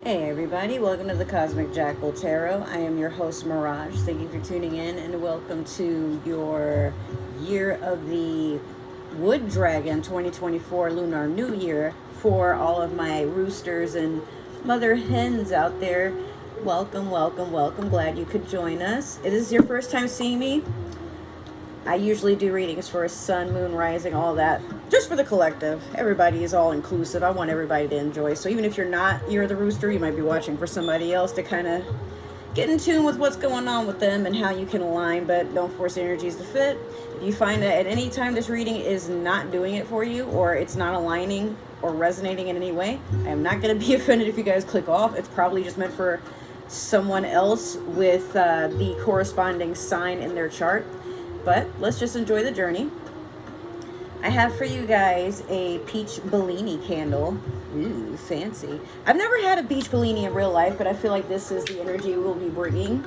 Hey everybody, welcome to the Cosmic Jackal Tarot. I am your host Mirage. Thank you for tuning in and welcome to your Year of the Wood Dragon 2024 Lunar New Year for all of my roosters and mother hens out there. Welcome, welcome, welcome. Glad you could join us. If this is your first time seeing me, I usually do readings for sun, moon, rising, all that, just for the collective. Everybody is all inclusive. I want everybody to enjoy. So even if you're the rooster, you might be watching for somebody else to kind of get in tune with what's going on with them and how you can align, but don't force energies to fit. If you find that at any time this reading is not doing it for you, or it's not aligning or resonating in any way, I am not going to be offended if you guys click off. It's probably just meant for someone else with the corresponding sign in their chart. But let's just enjoy the journey. I have for you guys a peach Bellini candle. Ooh, fancy. I've never had a peach Bellini in real life, but I feel like this is the energy we'll be bringing,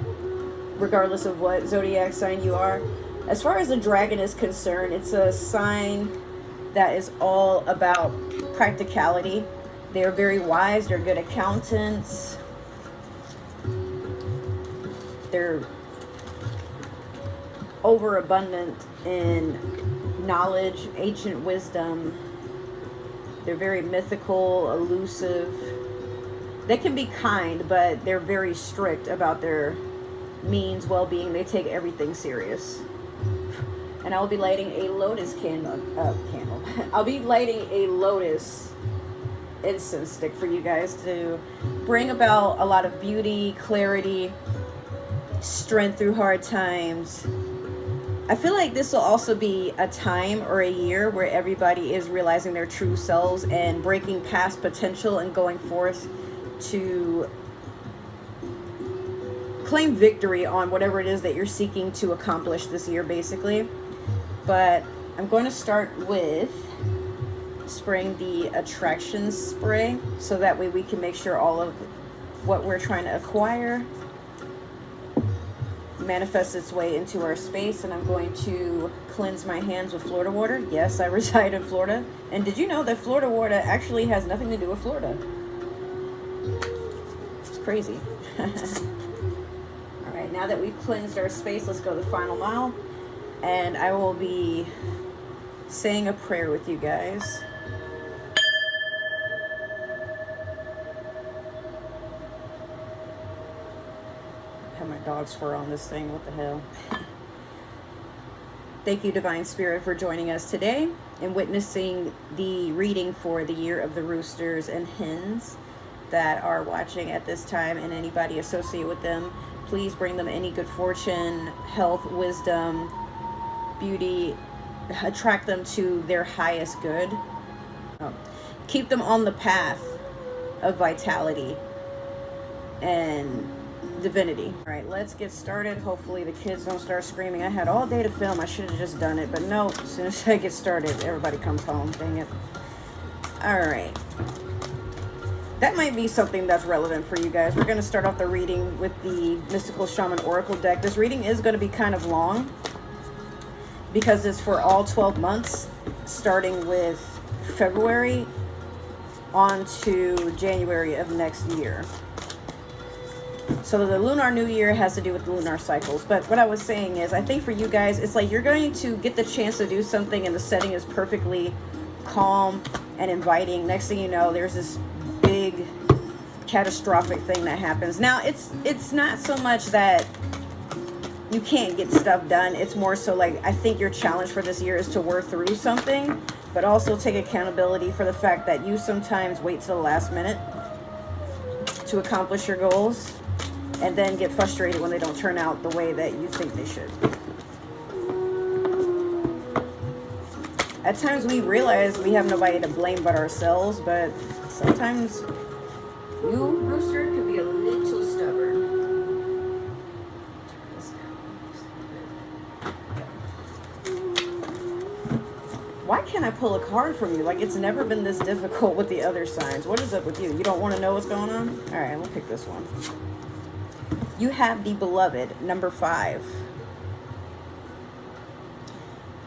regardless of what zodiac sign you are. As far as the dragon is concerned, it's a sign that is all about practicality. They're very wise. They're good accountants. They're overabundant in knowledge, ancient wisdom. They're very mythical, elusive. They can be kind, but they're very strict about their means, well-being. They take everything serious. And I'll be lighting a lotus candle. I'll be lighting a lotus incense stick for you guys to bring about a lot of beauty, clarity, strength through hard times. I feel like this will also be a time or a year where everybody is realizing their true selves and breaking past potential and going forth to claim victory on whatever it is that you're seeking to accomplish this year, basically. But I'm going to start with spraying the attraction spray so that way we can make sure all of what we're trying to acquire manifests its way into our space. And I'm going to cleanse my hands with Florida water. Yes, I reside in Florida. And did you know that Florida water actually has nothing to do with Florida? It's crazy. All right, now that we've cleansed our space, let's go the final mile. And I will be saying a prayer with you guys. My dog's fur on this thing. What the hell? Thank you, Divine Spirit, for joining us today and witnessing the reading for the Year of the Roosters and Hens that are watching at this time, and anybody associated with them. Please bring them any good fortune, health, wisdom, beauty. Attract them to their highest good. Keep them on the path of vitality and divinity. All right, let's get started. Hopefully the kids don't start screaming. I had all day to film. I should have just done it, but no, as soon as I get started, everybody comes home. Dang it. All right. That might be something that's relevant for you guys. We're going to start off the reading with the Mystical Shaman Oracle deck. This reading is going to be kind of long because it's for all 12 months, starting with February on to January of next year. So the Lunar New Year has to do with the lunar cycles. But what I was saying is, I think for you guys, it's like you're going to get the chance to do something and the setting is perfectly calm and inviting. Next thing you know, there's this big catastrophic thing that happens. Now, it's not so much that you can't get stuff done. It's more so like, I think your challenge for this year is to work through something, but also take accountability for the fact that you sometimes wait till the last minute to accomplish your goals, and then get frustrated when they don't turn out the way that you think they should. At times we realize we have nobody to blame but ourselves, but sometimes you, rooster, could be a little stubborn. Why can't I pull a card from you? Like, it's never been this difficult with the other signs. What is up with you? You don't want to know what's going on? All right, we'll pick this one. You have the Beloved, number 5.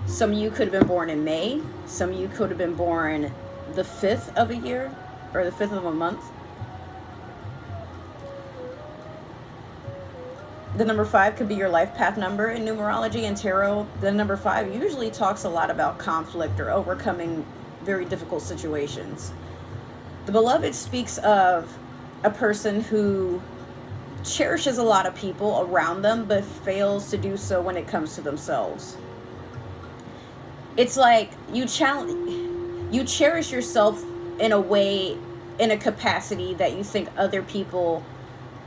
Some of you could have been born in May. Some of you could have been born the 5th of a year or the 5th of a month. The number 5 could be your life path number in numerology and tarot. The number 5 usually talks a lot about conflict or overcoming very difficult situations. The beloved speaks of a person who cherishes a lot of people around them but fails to do so when it comes to themselves. It's like you cherish yourself in a way, in a capacity that you think other people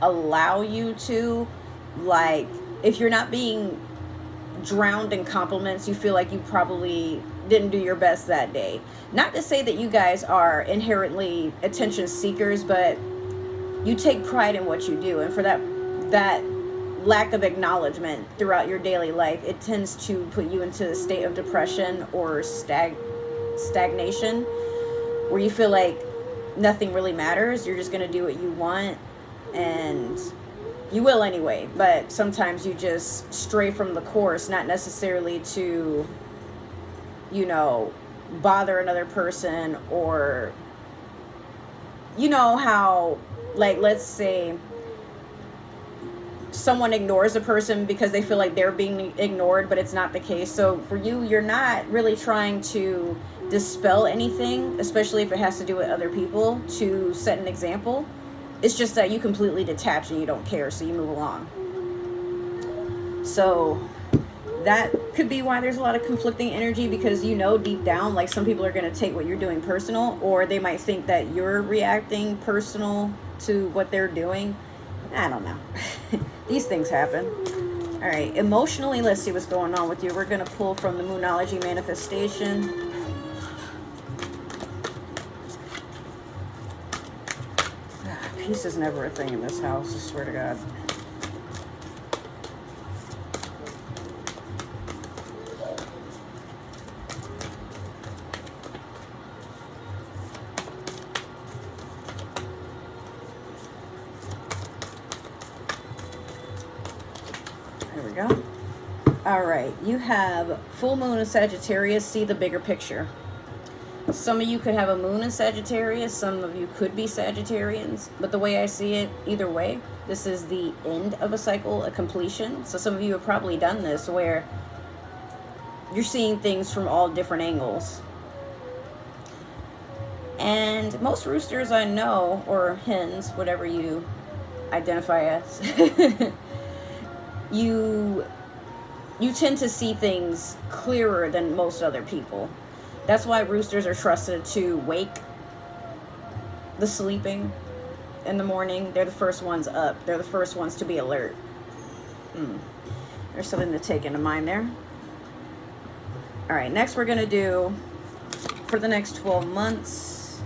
allow you to. Like, if you're not being drowned in compliments, you feel like you probably didn't do your best that day. Not to say that you guys are inherently attention seekers, but you take pride in what you do, and for that lack of acknowledgement throughout your daily life, it tends to put you into a state of depression or stagnation, where you feel like nothing really matters. You're just going to do what you want, and you will anyway, but sometimes you just stray from the course, not necessarily to, you know, bother another person, or, you know how, like, let's say someone ignores a person because they feel like they're being ignored, but it's not the case. So for you, you're not really trying to dispel anything, especially if it has to do with other people, to set an example. It's just that you completely detach and you don't care, so you move along. So that could be why there's a lot of conflicting energy, because you know deep down, like, some people are going to take what you're doing personal, or they might think that you're reacting personal to what they're doing. I don't know. These things happen. All right, emotionally, let's see what's going on with you. We're going to pull from the Moonology Manifestation. Peace is never a thing in this house, I swear to God. There we go. All right, you have full moon in Sagittarius. See the bigger picture. Some of you could have a moon in Sagittarius. Some of you could be Sagittarians. But the way I see it, either way, this is the end of a cycle, a completion. So some of you have probably done this, where you're seeing things from all different angles. And most roosters I know, or hens, whatever you identify as, you tend to see things clearer than most other people. That's why roosters are trusted to wake the sleeping in the morning. They're the first ones up. They're the first ones to be alert. There's something to take into mind there. All right, next we're going to do, for the next 12 months,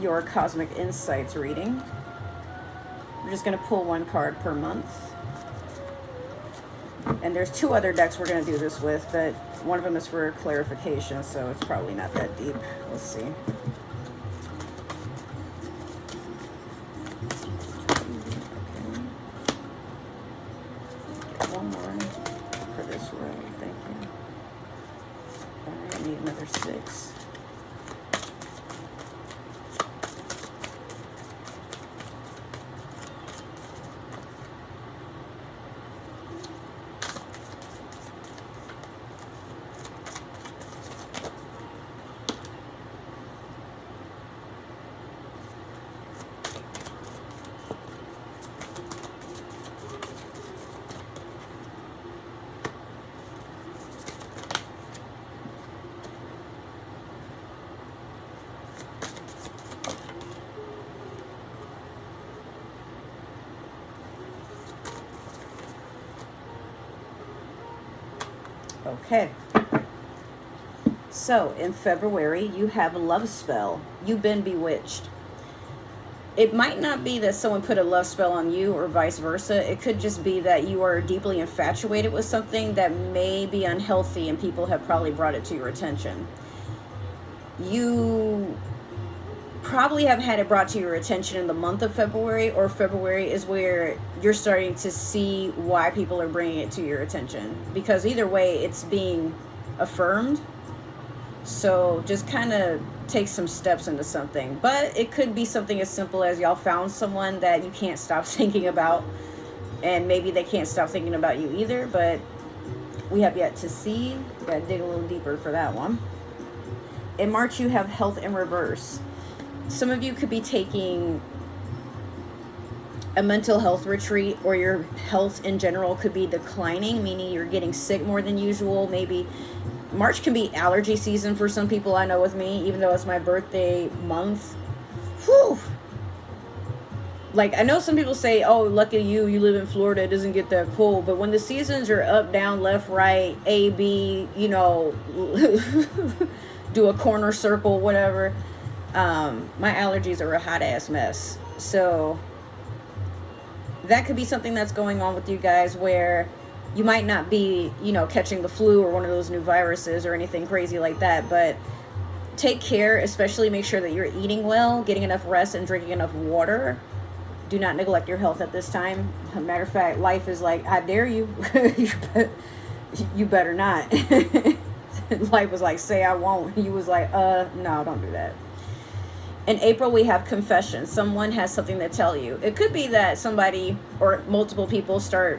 your Cosmic Insights reading. We're just going to pull one card per month. And there's 2 other decks we're going to do this with, but one of them is for clarification, so it's probably not that deep. Let's see. Okay. Get one more for this row. Thank you. All right, I need another 6. Okay, so in February, you have a love spell. You've been bewitched. It might not be that someone put a love spell on you or vice versa. It could just be that you are deeply infatuated with something that may be unhealthy, and people have probably brought it to your attention. You probably have had it brought to your attention in the month of February, or February is where you're starting to see why people are bringing it to your attention, because either way it's being affirmed. So just kind of take some steps into something, but it could be something as simple as y'all found someone that you can't stop thinking about, And maybe they can't stop thinking about you either, but we have yet to see. Gotta dig a little deeper for that one. In March, you have health in reverse. Some of you could be taking a mental health retreat, or your health in general could be declining, meaning you're getting sick more than usual. Maybe March can be allergy season for some people, I know with me, even though it's my birthday month. Whew. Like, I know some people say, oh, lucky you live in Florida, it doesn't get that cold. But when the seasons are up, down, left, right, A, B, you know, do a corner circle, whatever, my allergies are a hot ass mess. So that could be something that's going on with you guys, where you might not be, you know, catching the flu or one of those new viruses or anything crazy like that, but take care. Especially make sure that you're eating well, getting enough rest, and drinking enough water. Do not neglect your health at this time. As a matter of fact, life is like, I dare you. You better not. Life was like, say I won't. You was like, no, don't do that. In April, we have confession. Someone has something to tell you. It could be that somebody or multiple people start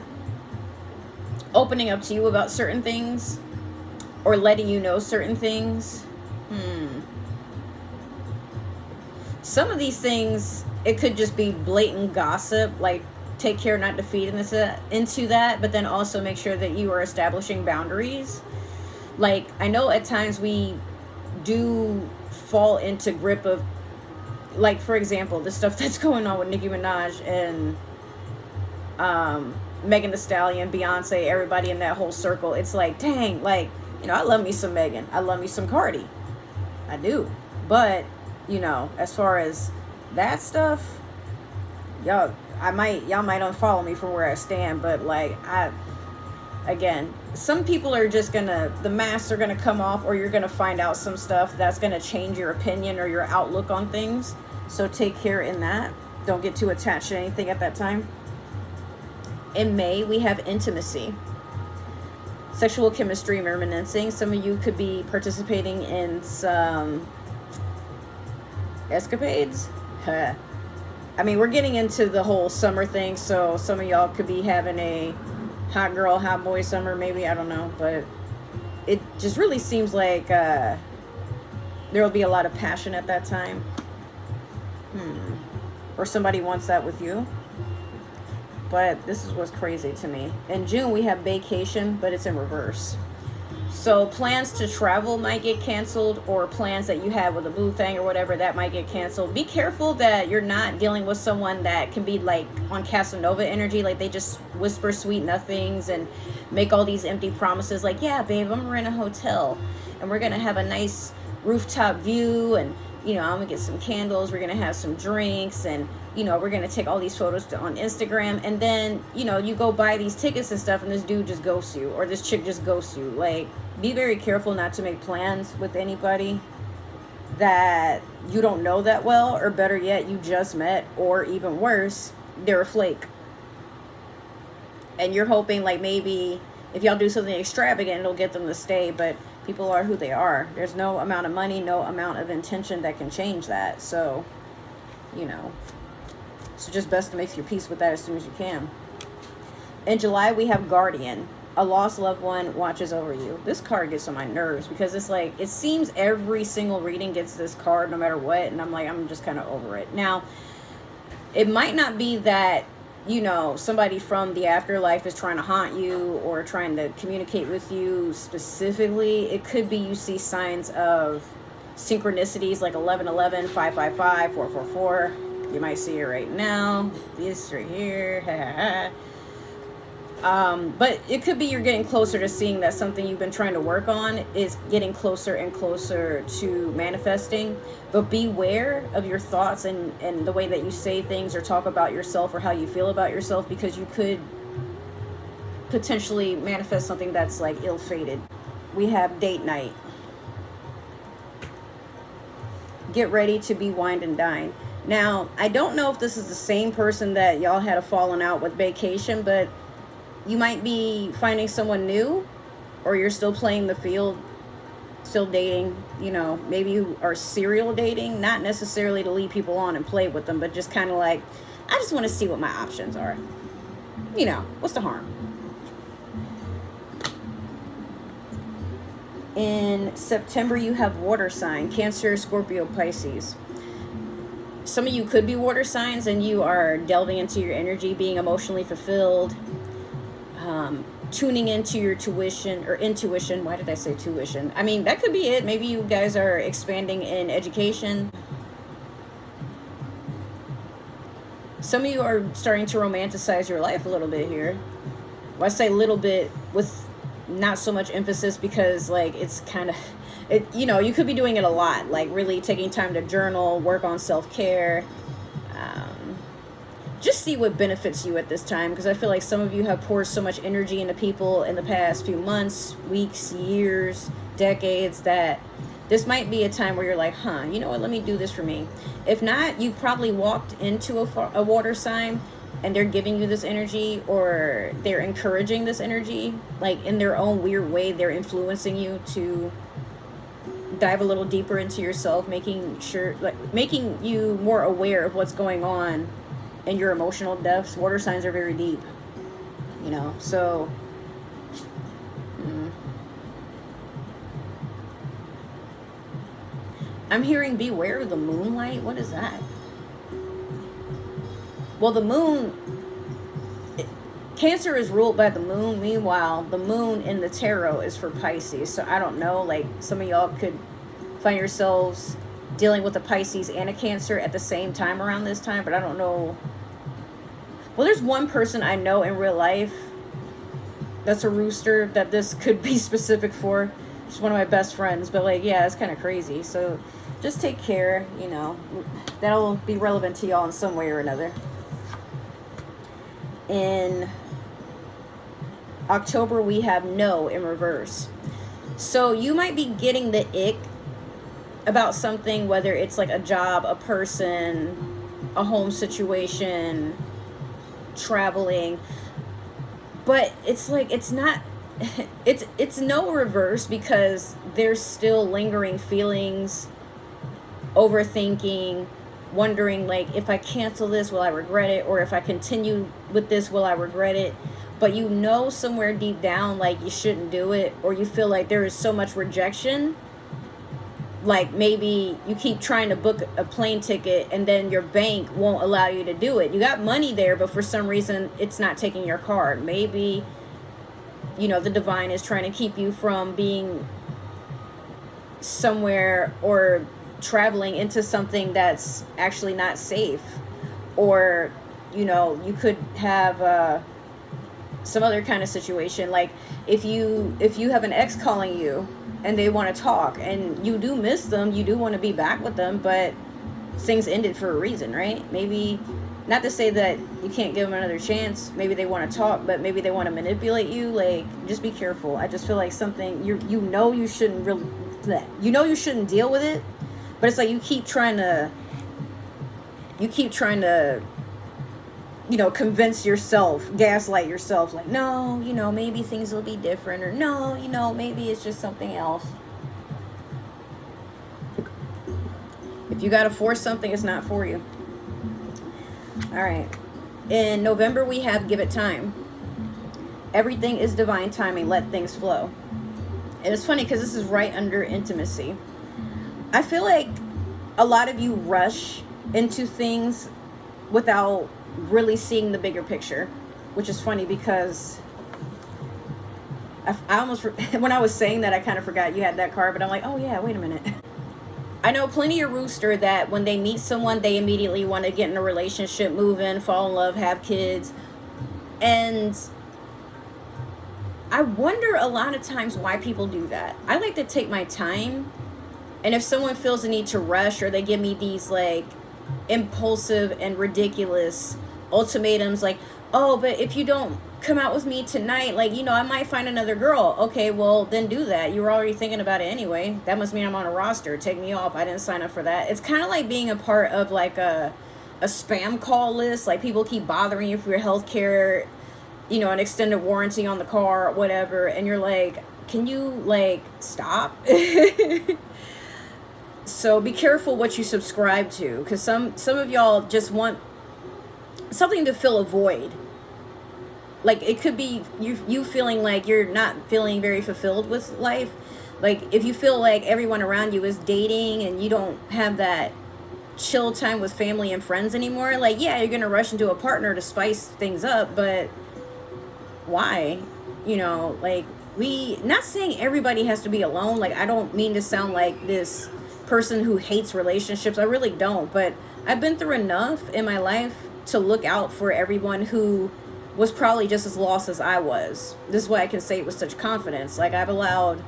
opening up to you about certain things, or letting you know certain things. Some of these things, it could just be blatant gossip. Like, take care not to feed into that, but then also make sure that you are establishing boundaries. Like, I know at times we do fall into grip of, like, for example, the stuff that's going on with Nicki Minaj and Megan Thee Stallion, Beyonce, everybody in that whole circle. It's like, dang, like, you know, I love me some Megan. I love me some Cardi. I do. But, you know, as far as that stuff, y'all might unfollow me from where I stand, but like, again, some people are just the masks are gonna come off, or you're gonna find out some stuff that's gonna change your opinion or your outlook on things. So take care in that. Don't get too attached to anything at that time. In May, we have intimacy, sexual chemistry reminiscing. Some of you could be participating in some escapades. I mean, we're getting into the whole summer thing, so some of y'all could be having a hot girl, hot boy summer, maybe, I don't know, but it just really seems like there will be a lot of passion at that time. Or somebody wants that with you. But this is what's crazy to me. In June, we have vacation, but it's in reverse. So plans to travel might get canceled, or plans that you had with a boo thing or whatever, that might get canceled. Be careful that you're not dealing with someone that can be like on Casanova energy, like they just whisper sweet nothings and make all these empty promises like, yeah, babe, I'm gonna rent a hotel and we're gonna have a nice rooftop view, and you know, I'm gonna get some candles, we're gonna have some drinks, and you know, we're gonna take all these photos on Instagram, and then, you know, you go buy these tickets and stuff, and this dude just ghosts you, or this chick just ghosts you. Like, be very careful not to make plans with anybody that you don't know that well, or better yet, you just met, or even worse, they're a flake. And you're hoping, like, maybe if y'all do something extravagant, it'll get them to stay, but people are who they are. There's no amount of money, no amount of intention that can change that. So, you know, so just best to make your peace with that as soon as you can. In July, we have Guardian. A lost loved one watches over you. This card gets on my nerves because it's like, it seems every single reading gets this card no matter what, and I'm like, I'm just kind of over it. Now, it might not be that, you know, somebody from the afterlife is trying to haunt you or trying to communicate with you specifically. It could be you see signs of synchronicities like 1111, 555, 444. You might see it right now. This right here. But it could be you're getting closer to seeing that something you've been trying to work on is getting closer and closer to manifesting. But beware of your thoughts and the way that you say things or talk about yourself or how you feel about yourself, because you could potentially manifest something that's like ill-fated. We have date night. Get ready to be wined and dined. Now, I don't know if this is the same person that y'all had a falling out with vacation, but you might be finding someone new, or you're still playing the field, still dating. You know, maybe you are serial dating, not necessarily to lead people on and play with them, but just kind of like, I just want to see what my options are. you know, what's the harm? In September, you have water sign, Cancer, Scorpio, Pisces. Some of you could be water signs and you are delving into your energy, being emotionally fulfilled, tuning into your intuition. Why did I say tuition? I mean, that could be it. Maybe you guys are expanding in education. Some of you are starting to romanticize your life a little bit here. Well, I say little bit with not so much emphasis, because like it's kind of, you know, you could be doing it a lot, like really taking time to journal, work on self-care, just see what benefits you at this time, because I feel like some of you have poured so much energy into people in the past few months, weeks, years, decades, that this might be a time where you're like, you know what, let me do this for me. If not, you've probably walked into a water sign and they're giving you this energy, or they're encouraging this energy, like in their own weird way, they're influencing you to dive a little deeper into yourself, making you more aware of what's going on in your emotional depths. Water signs are very deep, you know, so I'm hearing beware of the moonlight. What is that? Well, the moon, Cancer is ruled by the moon. Meanwhile, the moon in the tarot is for Pisces. So I don't know, like some of y'all could find yourselves dealing with a Pisces and a Cancer at the same time around this time, but I don't know. Well, there's one person I know in real life that's a rooster that this could be specific for. She's one of my best friends, but like, yeah, it's kind of crazy. So just take care, you know, that'll be relevant to y'all in some way or another. In October, we have no in reverse. So you might be getting the ick about something, whether it's like a job, a person, a home situation, traveling, but it's like, it's not, it's no reverse, because there's still lingering feelings, overthinking, wondering like, if I cancel this, will I regret it? Or if I continue with this, will I regret it? But you know somewhere deep down, like you shouldn't do it, or you feel like there is so much rejection. Like maybe you keep trying to book a plane ticket and then your bank won't allow you to do it. You got money there, but for some reason it's not taking your card. Maybe, you know, the divine is trying to keep you from being somewhere or traveling into something that's actually not safe. Or, you know, you could have some other kind of situation. Like if you have an ex calling you and they want to talk and you do miss them, you do want to be back with them, but things ended for a reason, right? Maybe, not to say that you can't give them another chance, maybe they want to talk, but maybe they want to manipulate you. Like, just be careful. I just feel like something, you shouldn't really, you shouldn't deal with it, but it's like you keep trying to you know, convince yourself, gaslight yourself, like, no, you know, maybe things will be different, or no, you know, maybe it's just something else. If you got to force something, it's not for you. All right. In November, we have give it time. Everything is divine timing. Let things flow. And it's funny because this is right under intimacy. I feel like a lot of you rush into things without really seeing the bigger picture, which is funny because I almost, when I was saying that, I kind of forgot you had that card, but I'm like, oh yeah, wait a minute. I know plenty of rooster that when they meet someone, they immediately want to get in a relationship, move in, fall in love, have kids. And I wonder a lot of times why people do that. I like to take my time. And if someone feels the need to rush, or they give me these like impulsive and ridiculous ultimatums, like, oh, but if you don't come out with me tonight, like, you know, I might find another girl. Okay, well, then do that. You were already thinking about it anyway. That must mean I'm on a roster. Take me off. I didn't sign up for that. It's kind of like being a part of like a spam call list. Like, people keep bothering you for your health care, you know, an extended warranty on the car, whatever. And you're like, can you like stop? So be careful what you subscribe to, because some of y'all just want something to fill a void. like it could be you feeling like you're not feeling very fulfilled with life. Like if you feel like everyone around you is dating and you don't have that chill time with family and friends anymore, like yeah, you're gonna rush into a partner to spice things up, but why? You know, like we not saying everybody has to be alone. Like I don't mean to sound like this person who hates relationships. I really don't, but I've been through enough in my life to look out for everyone who was probably just as lost as I was. This is why I can say it with such confidence. Like I've allowed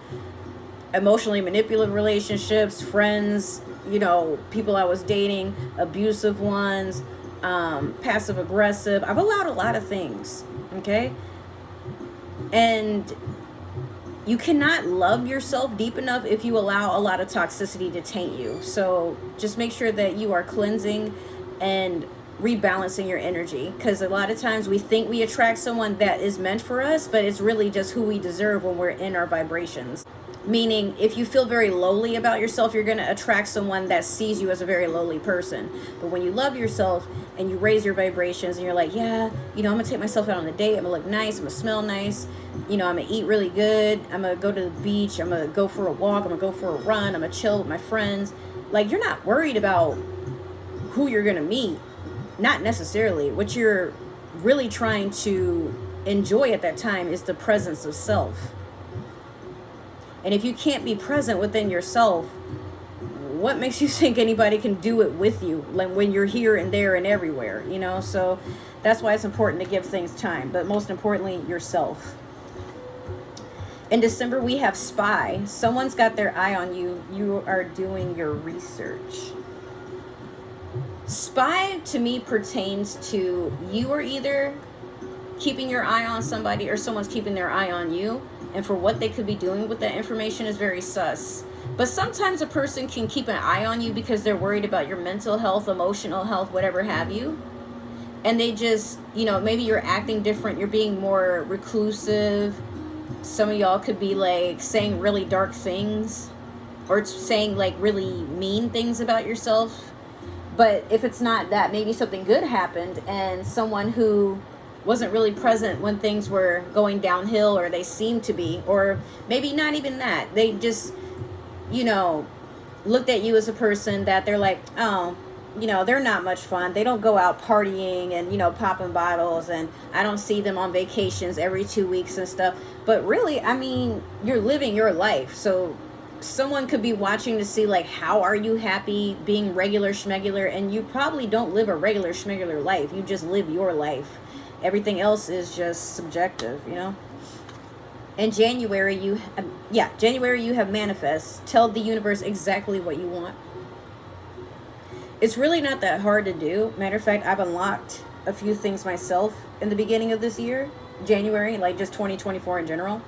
emotionally manipulative relationships, friends, you know, people I was dating, abusive ones, passive aggressive. I've allowed a lot of things, okay? And you cannot love yourself deep enough if you allow a lot of toxicity to taint you. So just make sure that you are cleansing and rebalancing your energy, because a lot of times we think we attract someone that is meant for us, but it's really just who we deserve when we're in our vibrations. Meaning, if you feel very lowly about yourself, you're going to attract someone that sees you as a very lowly person. But when you love yourself and you raise your vibrations and you're like, yeah, you know, I'm going to take myself out on a date. I'm going to look nice. I'm going to smell nice. You know, I'm going to eat really good. I'm going to go to the beach. I'm going to go for a walk. I'm going to go for a run. I'm going to chill with my friends. Like, you're not worried about who you're going to meet. Not necessarily. What you're really trying to enjoy at that time is the presence of self. And if you can't be present within yourself, what makes you think anybody can do it with you, like when you're here and there and everywhere, you know? So that's why it's important to give things time, but most importantly, yourself. In December, we have spy. Someone's got their eye on you. You are doing your research. Spy to me pertains to you are either keeping your eye on somebody or someone's keeping their eye on you. And for what they could be doing with that information is very sus. But sometimes a person can keep an eye on you because they're worried about your mental health, emotional health, whatever have you. And they just, you know, maybe you're acting different. You're being more reclusive. Some of y'all could be like saying really dark things or saying like really mean things about yourself. But if it's not that, maybe something good happened and someone who wasn't really present when things were going downhill, or they seemed to be, or maybe not even that. They just, you know, looked at you as a person that they're like, oh, you know, they're not much fun. They don't go out partying and, you know, popping bottles, and I don't see them on vacations every 2 weeks and stuff. But really, I mean, you're living your life. So someone could be watching to see, like, how are you happy being regular schmegular? And you probably don't live a regular schmegular life. You just live your life. Everything else is just subjective, you know. In January, you have manifest. Tell the universe exactly what you want. It's really not that hard to do. Matter of fact, I've unlocked a few things myself in the beginning of this year, January, like just 2024 in general.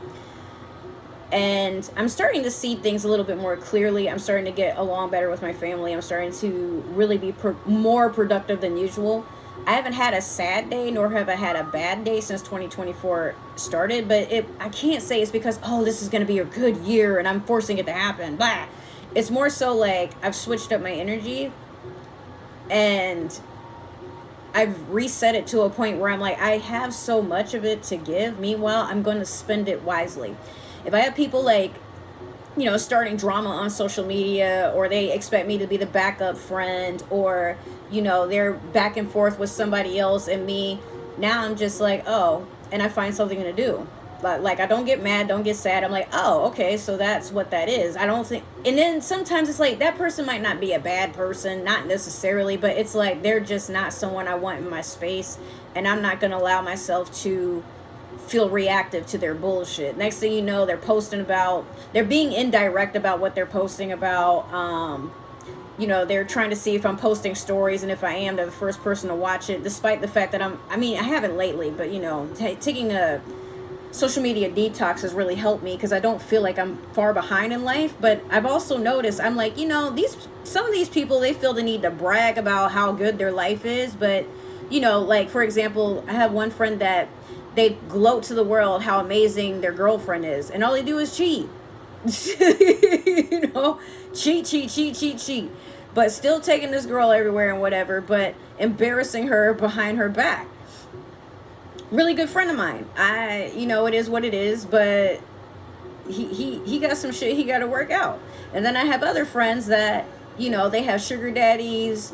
And I'm starting to see things a little bit more clearly. I'm starting to get along better with my family. I'm starting to really be more productive than usual. I haven't had a sad day, nor have I had a bad day since 2024 started, but I can't say it's because, oh, this is going to be a good year and I'm forcing it to happen. Blah. It's more so like I've switched up my energy and I've reset it to a point where I'm like, I have so much of it to give. Meanwhile, I'm going to spend it wisely. If I have people like, you know, starting drama on social media, or they expect me to be the backup friend, or, you know, they're back and forth with somebody else and me, now I'm just like, oh, and I find something to do. Like I don't get mad, don't get sad. I'm like, oh, okay, so that's what that is. I don't think, and then sometimes it's like that person might not be a bad person, not necessarily, but it's like they're just not someone I want in my space, and I'm not going to allow myself to feel reactive to their bullshit. Next thing you know, they're being indirect about what they're posting about. You know, they're trying to see if I'm posting stories, and if I am, they're the first person to watch it, despite the fact that I haven't lately, but, you know, taking a social media detox has really helped me because I don't feel like I'm far behind in life. But I've also noticed, I'm like, you know, some of these people, they feel the need to brag about how good their life is. But, you know, like, for example, I have one friend that they gloat to the world how amazing their girlfriend is, and all they do is cheat. You know, cheat, but still taking this girl everywhere and whatever, but embarrassing her behind her back. Really good friend of mine. It is what it is, but he got some shit he got to work out. And then I have other friends that, they have sugar daddies,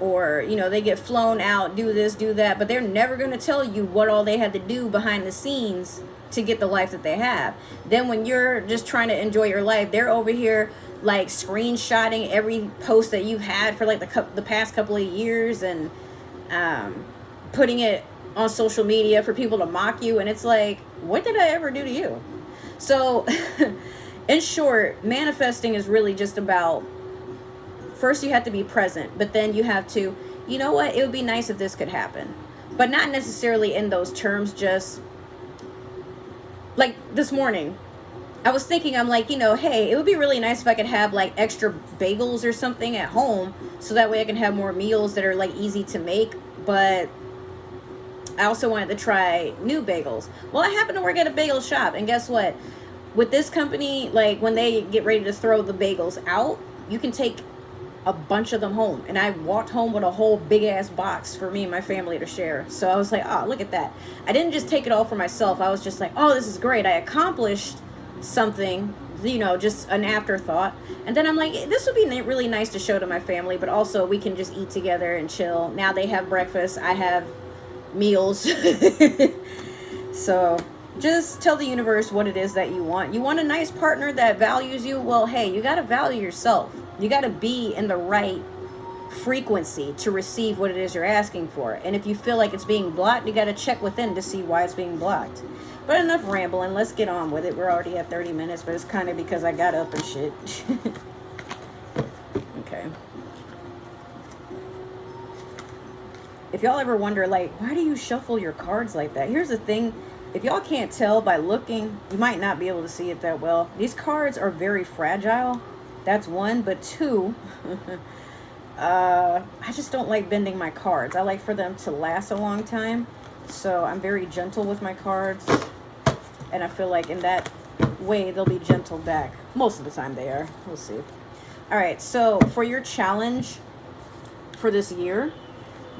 or, they get flown out, do this, do that, but they're never going to tell you what all they had to do behind the scenes to get the life that they have. Then when you're just trying to enjoy your life, they're over here like screenshotting every post that you've had for like the past couple of years, and putting it on social media for people to mock you. And it's like, what did I ever do to you? So in short, manifesting is really just about, first you have to be present, but then you have to, you know what, it would be nice if this could happen, but not necessarily in those terms. Just like this morning, I was thinking, I'm like, hey, it would be really nice if I could have like extra bagels or something at home, so that way I can have more meals that are like easy to make. But I also wanted to try new bagels. Well, I happen to work at a bagel shop, and guess what? With this company, like when they get ready to throw the bagels out, you can take a bunch of them home. And I walked home with a whole big ass box for me and my family to share. So I was like, oh, look at that. I didn't just take it all for myself. I was just like, oh, this is great. I accomplished something, just an afterthought. And then I'm like, this would be really nice to show to my family, but also we can just eat together and chill. Now they have breakfast, I have meals. So just tell the universe what it is that you want. You want a nice partner that values you? Well, hey, you got to value yourself. You got to be in the right frequency to receive what it is you're asking for. And if you feel like it's being blocked, you got to check within to see why it's being blocked. But enough rambling, let's get on with it. We're already at 30 minutes, but it's kind of because I got up and shit. Okay. If y'all ever wonder, like, why do you shuffle your cards like that? Here's the thing. If y'all can't tell by looking, you might not be able to see it that well. These cards are very fragile. That's one. But two, I just don't like bending my cards. I like for them to last a long time. So I'm very gentle with my cards. And I feel like in that way, they'll be gentle back. Most of the time they are. We'll see. All right. So for your challenge for this year,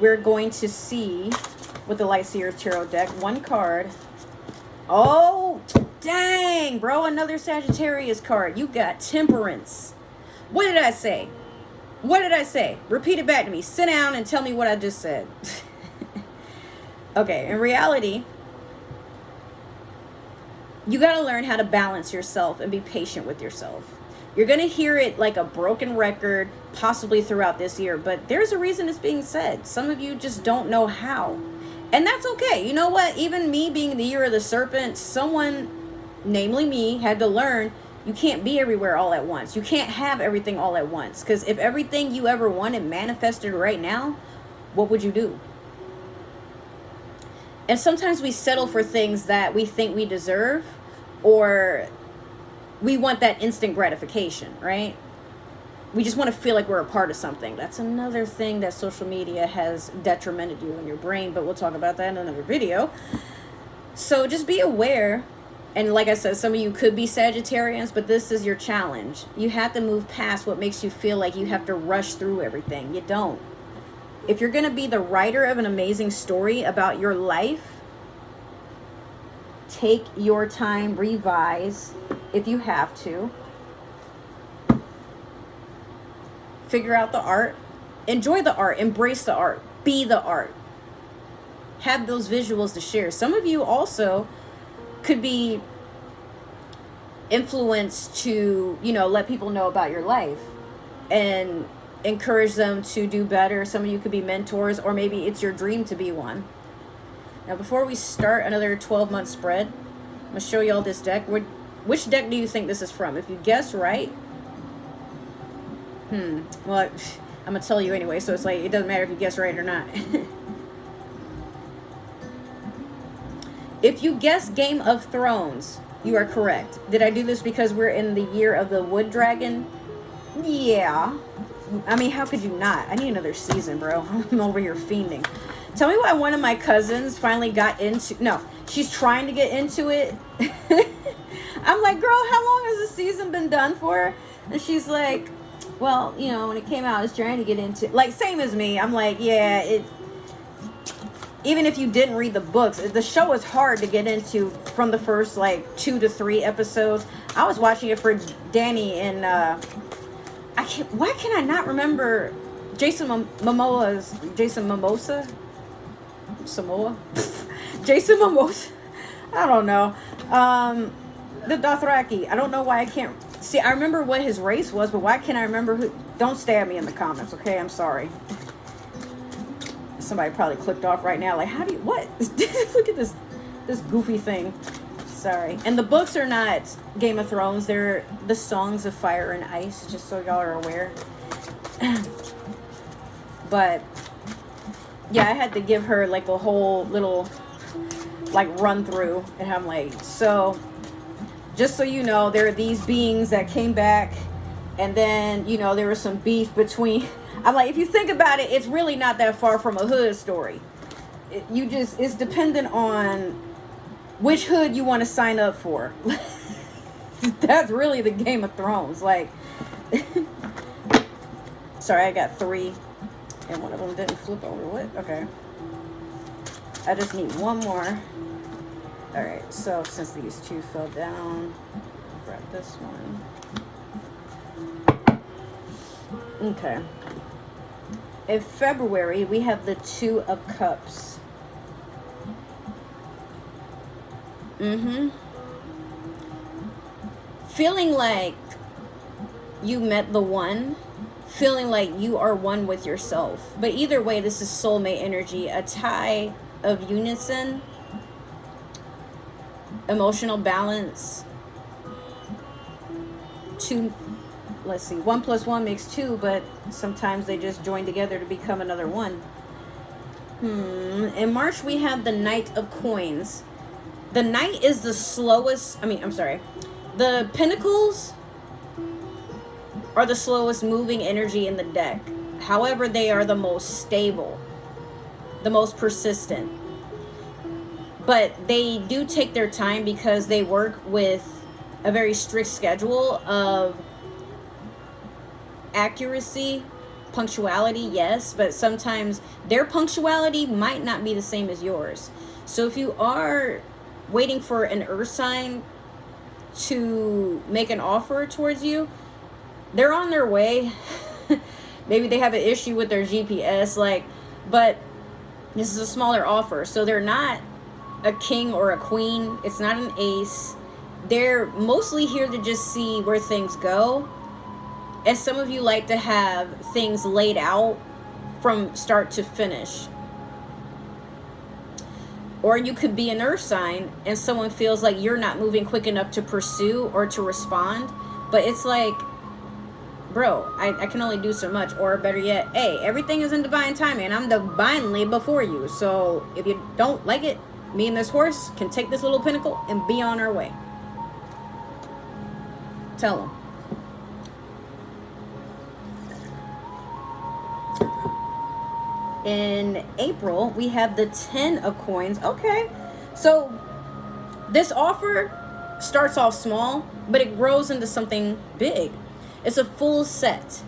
we're going to see with the Light Seer Tarot deck, one card. Oh, dang, bro. Another Sagittarius card. You got Temperance. What did I say? What did I say? Repeat it back to me. Sit down and tell me what I just said. Okay, in reality, you got to learn how to balance yourself and be patient with yourself. You're going to hear it like a broken record, possibly throughout this year, but there's a reason it's being said. Some of you just don't know how. And that's okay. You know what? Even me being the year of the serpent, someone, namely me, had to learn you can't be everywhere all at once. You can't have everything all at once. Because if everything you ever wanted manifested right now, what would you do? And sometimes we settle for things that we think we deserve, or we want that instant gratification, right? We just want to feel like we're a part of something. That's another thing that social media has detrimented you in your brain, but we'll talk about that in another video. So just be aware. And like I said, some of you could be Sagittarians, but this is your challenge. You have to move past what makes you feel like you have to rush through everything. You don't. If you're going to be the writer of an amazing story about your life, take your time, revise if you have to. Figure out the art. Enjoy the art. Embrace the art. Be the art. Have those visuals to share. Some of you also could be influenced to, let people know about your life and encourage them to do better. Some of you could be mentors, or maybe it's your dream to be one. Now, before we start another 12-month spread, I'm going to show you all this deck. Which deck do you think this is from? If you guess right, well, I'm going to tell you anyway, so it's like, it doesn't matter if you guess right or not. If you guess Game of Thrones, you are correct. Did I do this because we're in the year of the wood dragon? Yeah. I mean, how could you not? I need another season, bro. I'm over here fiending. Tell me why one of my cousins finally got into... No, she's trying to get into it. I'm like, girl, how long has the season been done for? And she's like, well, when it came out, I was trying to get into... Like, same as me. I'm like, yeah, even if you didn't read the books, the show is hard to get into from the first like 2 to 3 episodes. I was watching it for Danny, and why can I not remember Jason Momoa? Jason Momoa. I don't know. The Dothraki. I don't know why I can't see. I remember what his race was, but why can't I remember who? Don't stab me in the comments, okay? I'm sorry. Somebody probably clicked off right now. Like, how do you, what? Look at this goofy thing. Sorry. And the books are not Game of Thrones. They're the Songs of Fire and Ice, just so y'all are aware. But yeah, I had to give her like a whole little like run through, and I'm like, so just so you know, there are these beings that came back, and then, you know, there was some beef between. I'm like, if you think about it, it's really not that far from a hood story. It's dependent on which hood you want to sign up for. That's really the Game of Thrones. Like, sorry, I got 3, and one of them didn't flip over. What? Okay. I just need one more. All right, so since these 2 fell down, I'll grab this one. Okay. In February, we have the 2 of Cups. Feeling like you met the one. Feeling like you are one with yourself. But either way, this is soulmate energy. A tie of unison. Emotional balance. 2... Let's see, 1 + 1 makes 2, but sometimes they just join together to become another one. In March, we have the Knight of Coins. The Knight is the slowest, the Pentacles are the slowest moving energy in the deck. However, they are the most stable, the most persistent. But they do take their time because they work with a very strict schedule of accuracy, punctuality, yes, but sometimes their punctuality might not be the same as yours. So if you are waiting for an earth sign to make an offer towards you, they're on their way. Maybe they have an issue with their GPS, but this is a smaller offer. So they're not a king or a queen. It's not an ace. They're mostly here to just see where things go. And some of you like to have things laid out from start to finish. Or you could be an earth sign and someone feels like you're not moving quick enough to pursue or to respond. But it's like, bro, I can only do so much. Or better yet, hey, everything is in divine timing and I'm divinely before you. So if you don't like it, me and this horse can take this little pinnacle and be on our way. Tell them. In April, we have the 10 of Coins. Okay, so this offer starts off small, but it grows into something big. It's a full set.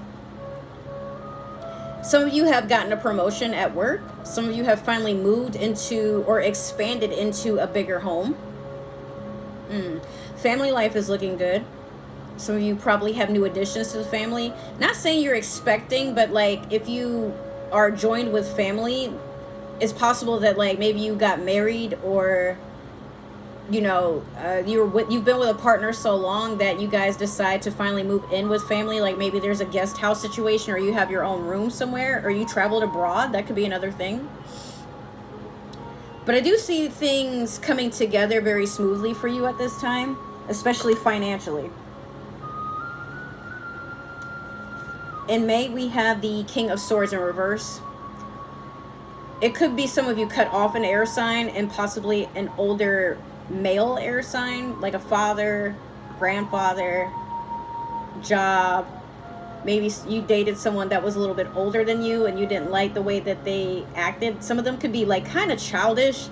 Some of you have gotten a promotion at work. Some of you have finally moved into or expanded into a bigger home. Family life is looking good. Some of you probably have new additions to the family. Not saying you're expecting, but like if you are joined with family, it's possible that like maybe you got married, or you know, you've been with a partner so long that you guys decide to finally move in with family. Like maybe there's a guest house situation, or you have your own room somewhere, or you traveled abroad. That could be another thing. But I do see things coming together very smoothly for you at this time, especially financially. In May, we have the King of Swords in reverse. It could be some of you cut off an air sign and possibly an older male air sign, like a father, grandfather, job. Maybe you dated someone that was a little bit older than you and you didn't like the way that they acted. Some of them could be like kind of childish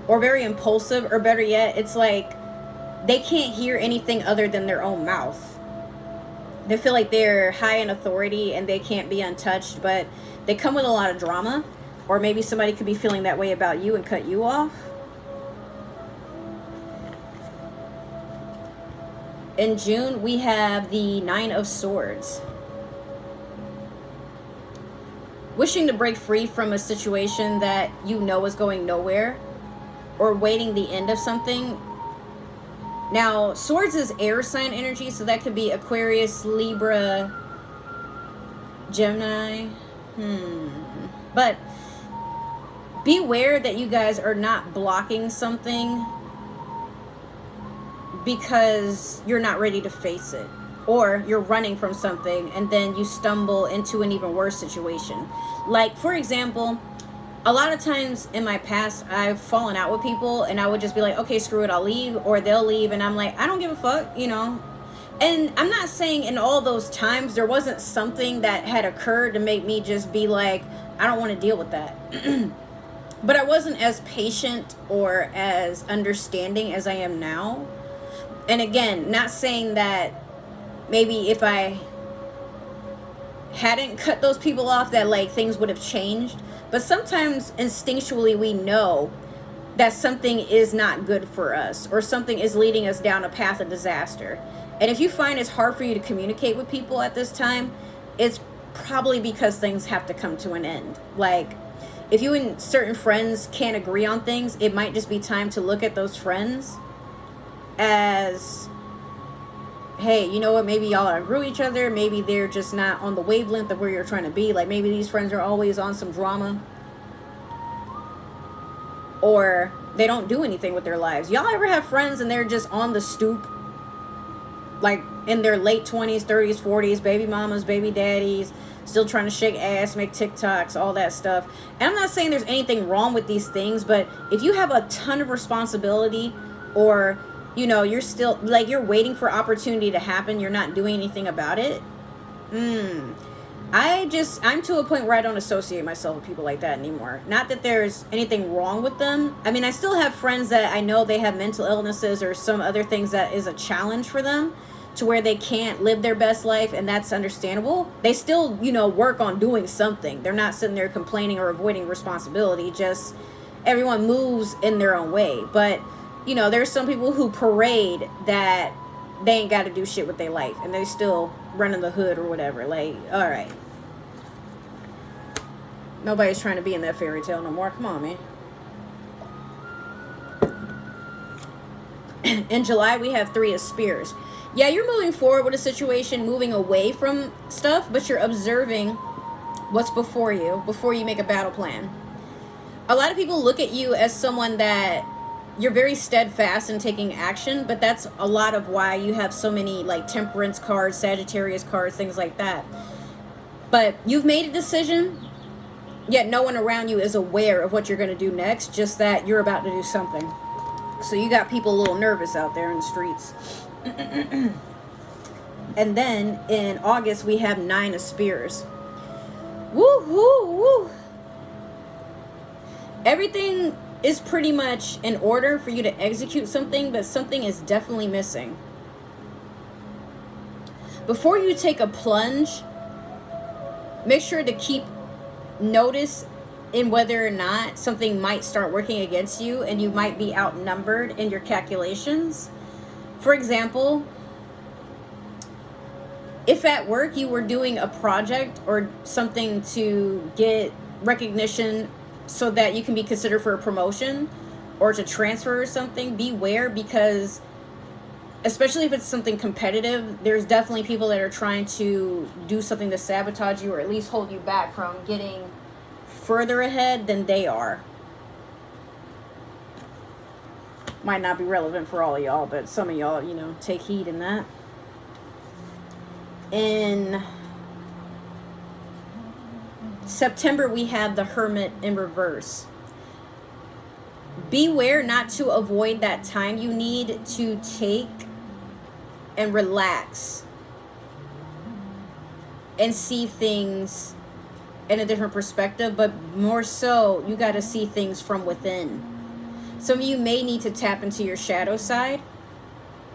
or very impulsive, or better yet, it's like they can't hear anything other than their own mouth. They feel like they're high in authority and they can't be untouched, but they come with a lot of drama. Or maybe somebody could be feeling that way about you and cut you off. In June, we have the Nine of Swords. Wishing to break free from a situation that you know is going nowhere, or waiting the end of something. Now, Swords is air sign energy, so that could be Aquarius, Libra, Gemini. But beware that you guys are not blocking something because you're not ready to face it, or you're running from something and then you stumble into an even worse situation. Like, for example, a lot of times in my past, I've fallen out with people and I would just be like, okay, screw it, I'll leave, or they'll leave, and I'm like, I don't give a fuck, you know. And I'm not saying in all those times there wasn't something that had occurred to make me just be like, I don't want to deal with that. But I wasn't as patient or as understanding as I am now. And again, not saying that maybe if I hadn't cut those people off that like things would have changed. But sometimes instinctually we know that something is not good for us, or something is leading us down a path of disaster. And if you find it's hard for you to communicate with people at this time, it's probably because things have to come to an end. Like, if you and certain friends can't agree on things, it might just be time to look at those friends as, hey, you know what, maybe y'all agree with each other, maybe they're just not on the wavelength of where you're trying to be. Like, maybe these friends are always on some drama, or they don't do anything with their lives. Y'all ever have friends and they're just on the stoop, like in their late 20s, 30s, 40s, baby mamas, baby daddies, still trying to shake ass, make TikToks, all that stuff? And I'm not saying there's anything wrong with these things, but if you have a ton of responsibility, or you know, you're still like, you're waiting for opportunity to happen, you're not doing anything about it. I'm to a point where I don't associate myself with people like that anymore. Not that there's anything wrong with them. I mean, I still have friends that I know they have mental illnesses or some other things that is a challenge for them, to where they can't live their best life, and that's understandable. They still, you know, work on doing something. They're not sitting there complaining or avoiding responsibility. Just everyone moves in their own way. But you know, there's some people who parade that they ain't got to do shit with their life, and they still running the hood or whatever. Like, all right, nobody's trying to be in that fairy tale no more. Come on, man. In July, we have Three of Spears. Yeah, you're moving forward with a situation, moving away from stuff, but you're observing what's before you make a battle plan. A lot of people look at you as someone that you're very steadfast in taking action, but that's a lot of why you have so many like Temperance cards, Sagittarius cards, things like that. But you've made a decision, yet no one around you is aware of what you're going to do next, just that you're about to do something. So you got people a little nervous out there in the streets. And then in August, we have Nine of Spears. Woo, woo, woo. Everything is pretty much in order for you to execute something, but something is definitely missing. Before you take a plunge, make sure to keep notice in whether or not something might start working against you, and you might be outnumbered in your calculations. For example, if at work you were doing a project or something to get recognition so that you can be considered for a promotion or to transfer or something, beware, because especially if it's something competitive, there's definitely people that are trying to do something to sabotage you, or at least hold you back from getting further ahead than they are. Might not be relevant for all of y'all, but some of y'all, you know, take heed in that. In September, we have the Hermit in reverse. Beware not to avoid that time you need to take and relax and see things in a different perspective, but more so, you got to see things from within. Some of you may need to tap into your shadow side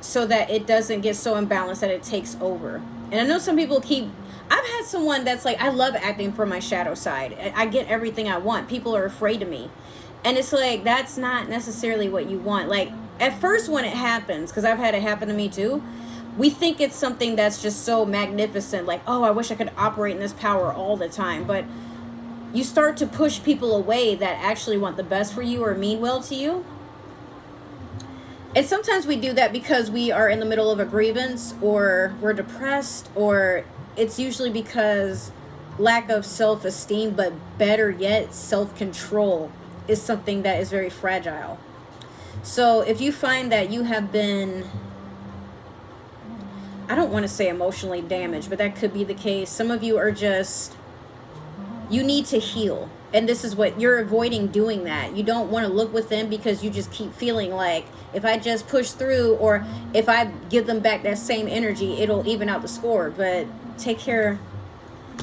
so that it doesn't get so imbalanced that it takes over. And I know some people keep, I've had someone that's like, I love acting for my shadow side. I get everything I want. People are afraid of me. And it's like, that's not necessarily what you want. Like, at first when it happens, because I've had it happen to me too, we think it's something that's just so magnificent. Like, oh, I wish I could operate in this power all the time. But you start to push people away that actually want the best for you or mean well to you. And sometimes we do that because we are in the middle of a grievance, or we're depressed, or it's usually because lack of self-esteem, but better yet, self-control is something that is very fragile. So if you find that you have been, I don't want to say emotionally damaged, but that could be the case. Some of you are just, you need to heal. And this is what you're avoiding, doing that. You don't want to look within because you just keep feeling like, if I just push through, or if I give them back that same energy, it'll even out the score. But take care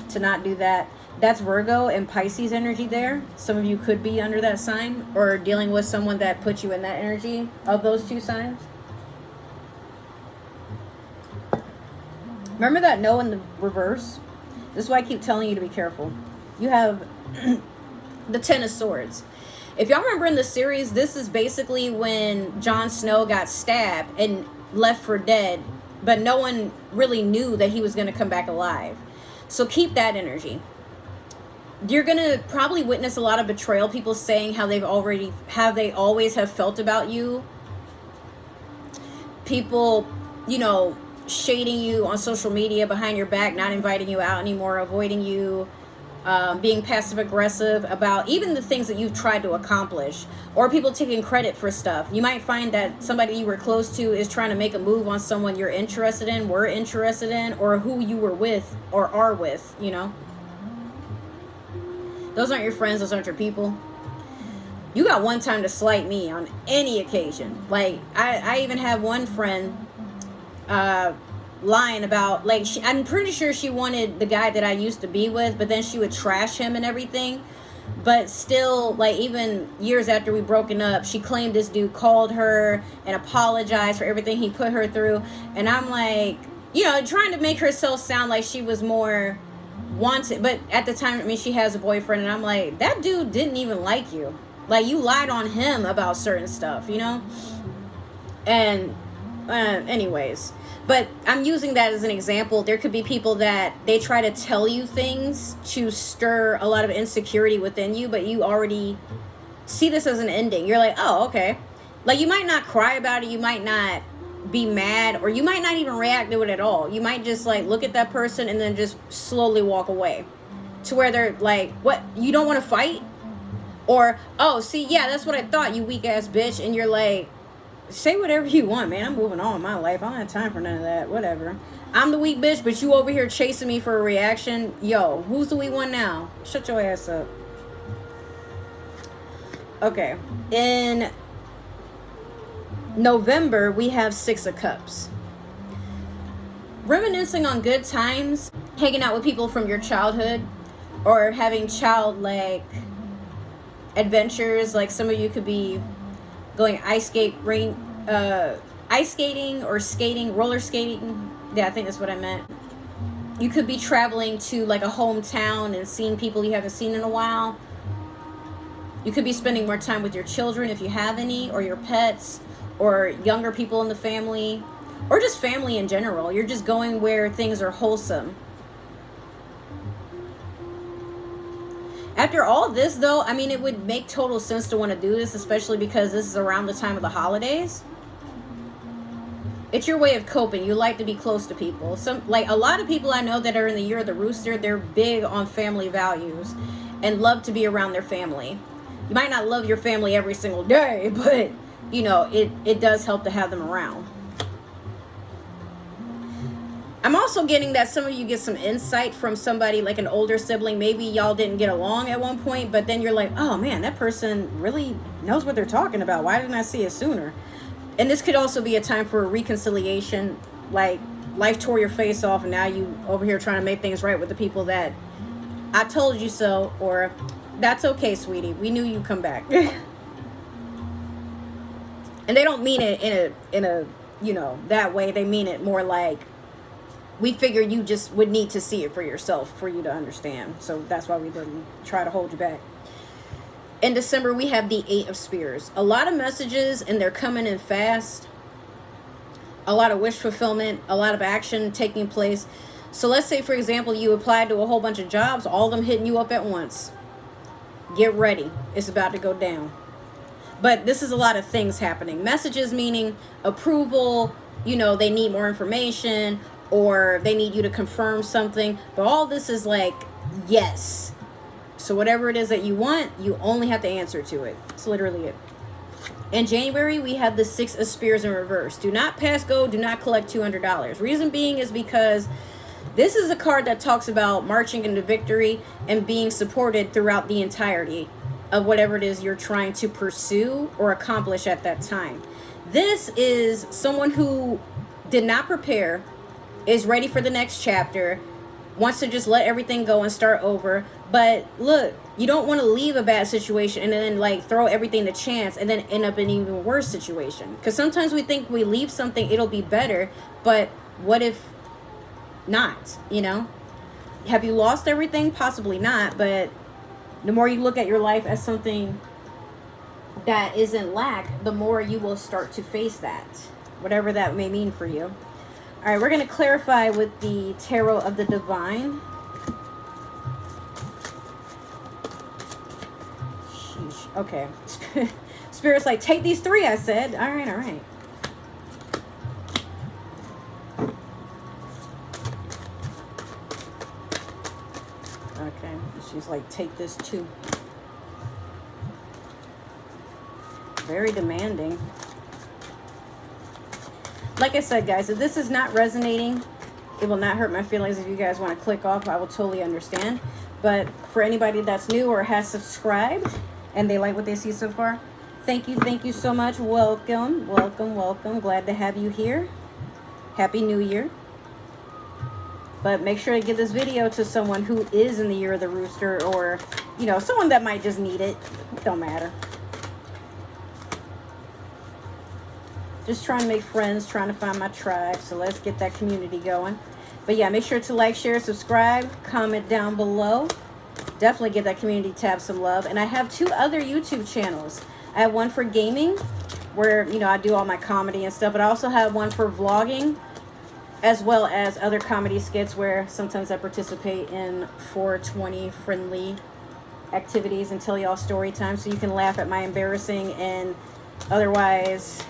to not do that. That's Virgo and Pisces energy there. Some of you could be under that sign, or dealing with someone that puts you in that energy of those two signs. Remember that no in the reverse? This is why I keep telling you to be careful. You have the Ten of Swords. If y'all remember in the series, this is basically when Jon Snow got stabbed and left for dead, but no one really knew that he was going to come back alive. So keep that energy. You're going to probably witness a lot of betrayal, people saying how they always have felt about you. People, shading you on social media behind your back, not inviting you out anymore, avoiding you, being passive aggressive about even the things that you've tried to accomplish, or people taking credit for stuff. You might find that somebody you were close to is trying to make a move on someone you're interested in, were interested in, or who you were with or are with, Those aren't your friends, those aren't your people. You got one time to slight me on any occasion. Like, I even had one friend lying about, like, I'm pretty sure she wanted the guy that I used to be with, but then she would trash him and everything. But still, like, even years after we broken up, she claimed this dude called her and apologized for everything he put her through. And I'm like, trying to make herself sound like she was more wanted. But at the time, she has a boyfriend, and I'm like, that dude didn't even like you. Like, you lied on him about certain stuff, And anyways, but I'm using that as an example. There could be people that they try to tell you things to stir a lot of insecurity within you, but you already see this as an ending. You're like, oh, okay. Like, you might not cry about it, you might not be mad, or you might not even react to it at all. You might just, like, look at that person and then just slowly walk away, to where they're like, what, you don't want to fight? Or, oh, see, yeah, that's what I thought, you weak ass bitch. And you're like, say whatever you want, man. I'm moving on in my life. I don't have time for none of that. Whatever. I'm the weak bitch, but you over here chasing me for a reaction. Yo, who's the weak one now? Shut your ass up. Okay. In November, we have Six of Cups. Reminiscing on good times, hanging out with people from your childhood, or having childlike adventures. Like, some of you could be going ice skating or skating, roller skating. Yeah, I think that's what I meant. You could be traveling to, like, a hometown and seeing people you haven't seen in a while. You could be spending more time with your children if you have any, or your pets, or younger people in the family, or just family in general. You're just going where things are wholesome. After all this, though, it would make total sense to want to do this, especially because this is around the time of the holidays. It's your way of coping. You like to be close to people. A lot of people I know that are in the year of the rooster, they're big on family values and love to be around their family. You might not love your family every single day, but, it does help to have them around. I'm also getting that some of you get some insight from somebody, like an older sibling. Maybe y'all didn't get along at one point, but then you're like, oh man, that person really knows what they're talking about. Why didn't I see it sooner? And this could also be a time for a reconciliation. Like, life tore your face off, and now you over here trying to make things right with the people that I told you so, or that's okay, sweetie. We knew you'd come back. And they don't mean it in a that way. They mean it more like, we figured you just would need to see it for yourself for you to understand. So that's why we didn't try to hold you back. In December, we have the 8 of Spears. A lot of messages, and they're coming in fast. A lot of wish fulfillment, a lot of action taking place. So let's say, for example, you applied to a whole bunch of jobs, all of them hitting you up at once. Get ready. It's about to go down. But this is a lot of things happening. Messages meaning approval, you know, they need more information, or they need you to confirm something. But all this is like, yes. So whatever it is that you want, you only have to answer to it. It's literally it. In January, we have the 6 of Spears in reverse. Do not pass go. Do not collect $200. Reason being is because this is a card that talks about marching into victory and being supported throughout the entirety of whatever it is you're trying to pursue or accomplish at that time. This is someone who did not prepare, is ready for the next chapter, wants to just let everything go and start over. But look, you don't want to leave a bad situation and then like throw everything to chance and then end up in an even worse situation. Because sometimes we think we leave something, it'll be better. But what if not, you know? Have you lost everything? Possibly not. But the more you look at your life as something that isn't lack, the more you will start to face that, whatever that may mean for you. All right, we're going to clarify with the Tarot of the Divine. Sheesh. Okay. Spirit's like, take these 3, I said. All right, all right. Okay. She's like, take this too. Very demanding. Like I said, guys, if this is not resonating, it will not hurt my feelings. If you guys want to click off, I will totally understand. But for anybody that's new or has subscribed and they like what they see so far, thank you so much. Welcome, welcome, welcome. Glad to have you here. Happy New Year. But make sure to give this video to someone who is in the year of the rooster, or, you know, someone that might just need it. It don't matter. Just trying to make friends, trying to find my tribe. So let's get that community going. But yeah, make sure to like, share, subscribe, comment down below. Definitely give that community tab some love. And I have 2 other YouTube channels. I have one for gaming, where, you know, I do all my comedy and stuff. But I also have one for vlogging, as well as other comedy skits where sometimes I participate in 420 friendly activities and tell y'all story time, so you can laugh at my embarrassing and otherwise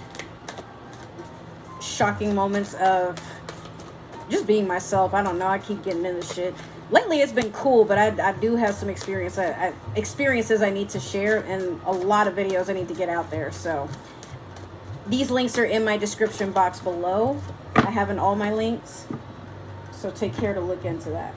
shocking moments of just being myself. I don't know, I keep getting into shit. Lately it's been cool, but I do have some experiences I need to share, and a lot of videos I need to get out there. So these links are in my description box below. I have in all my links, so take care to look into that.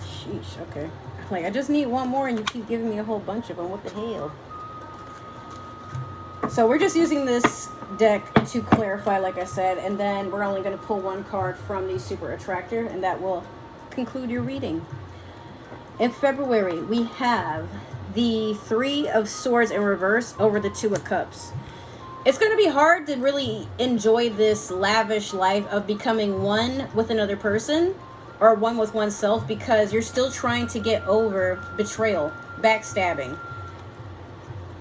Sheesh, okay. Like, I just need one more and you keep giving me a whole bunch of them. What the hell? So we're just using this deck to clarify, like I said, and then we're only going to pull 1 card from the Super Attractor, and that will conclude your reading. In February, we have the 3 of Swords in reverse over the 2 of Cups. It's going to be hard to really enjoy this lavish life of becoming one with another person, or one with oneself, because you're still trying to get over betrayal, backstabbing,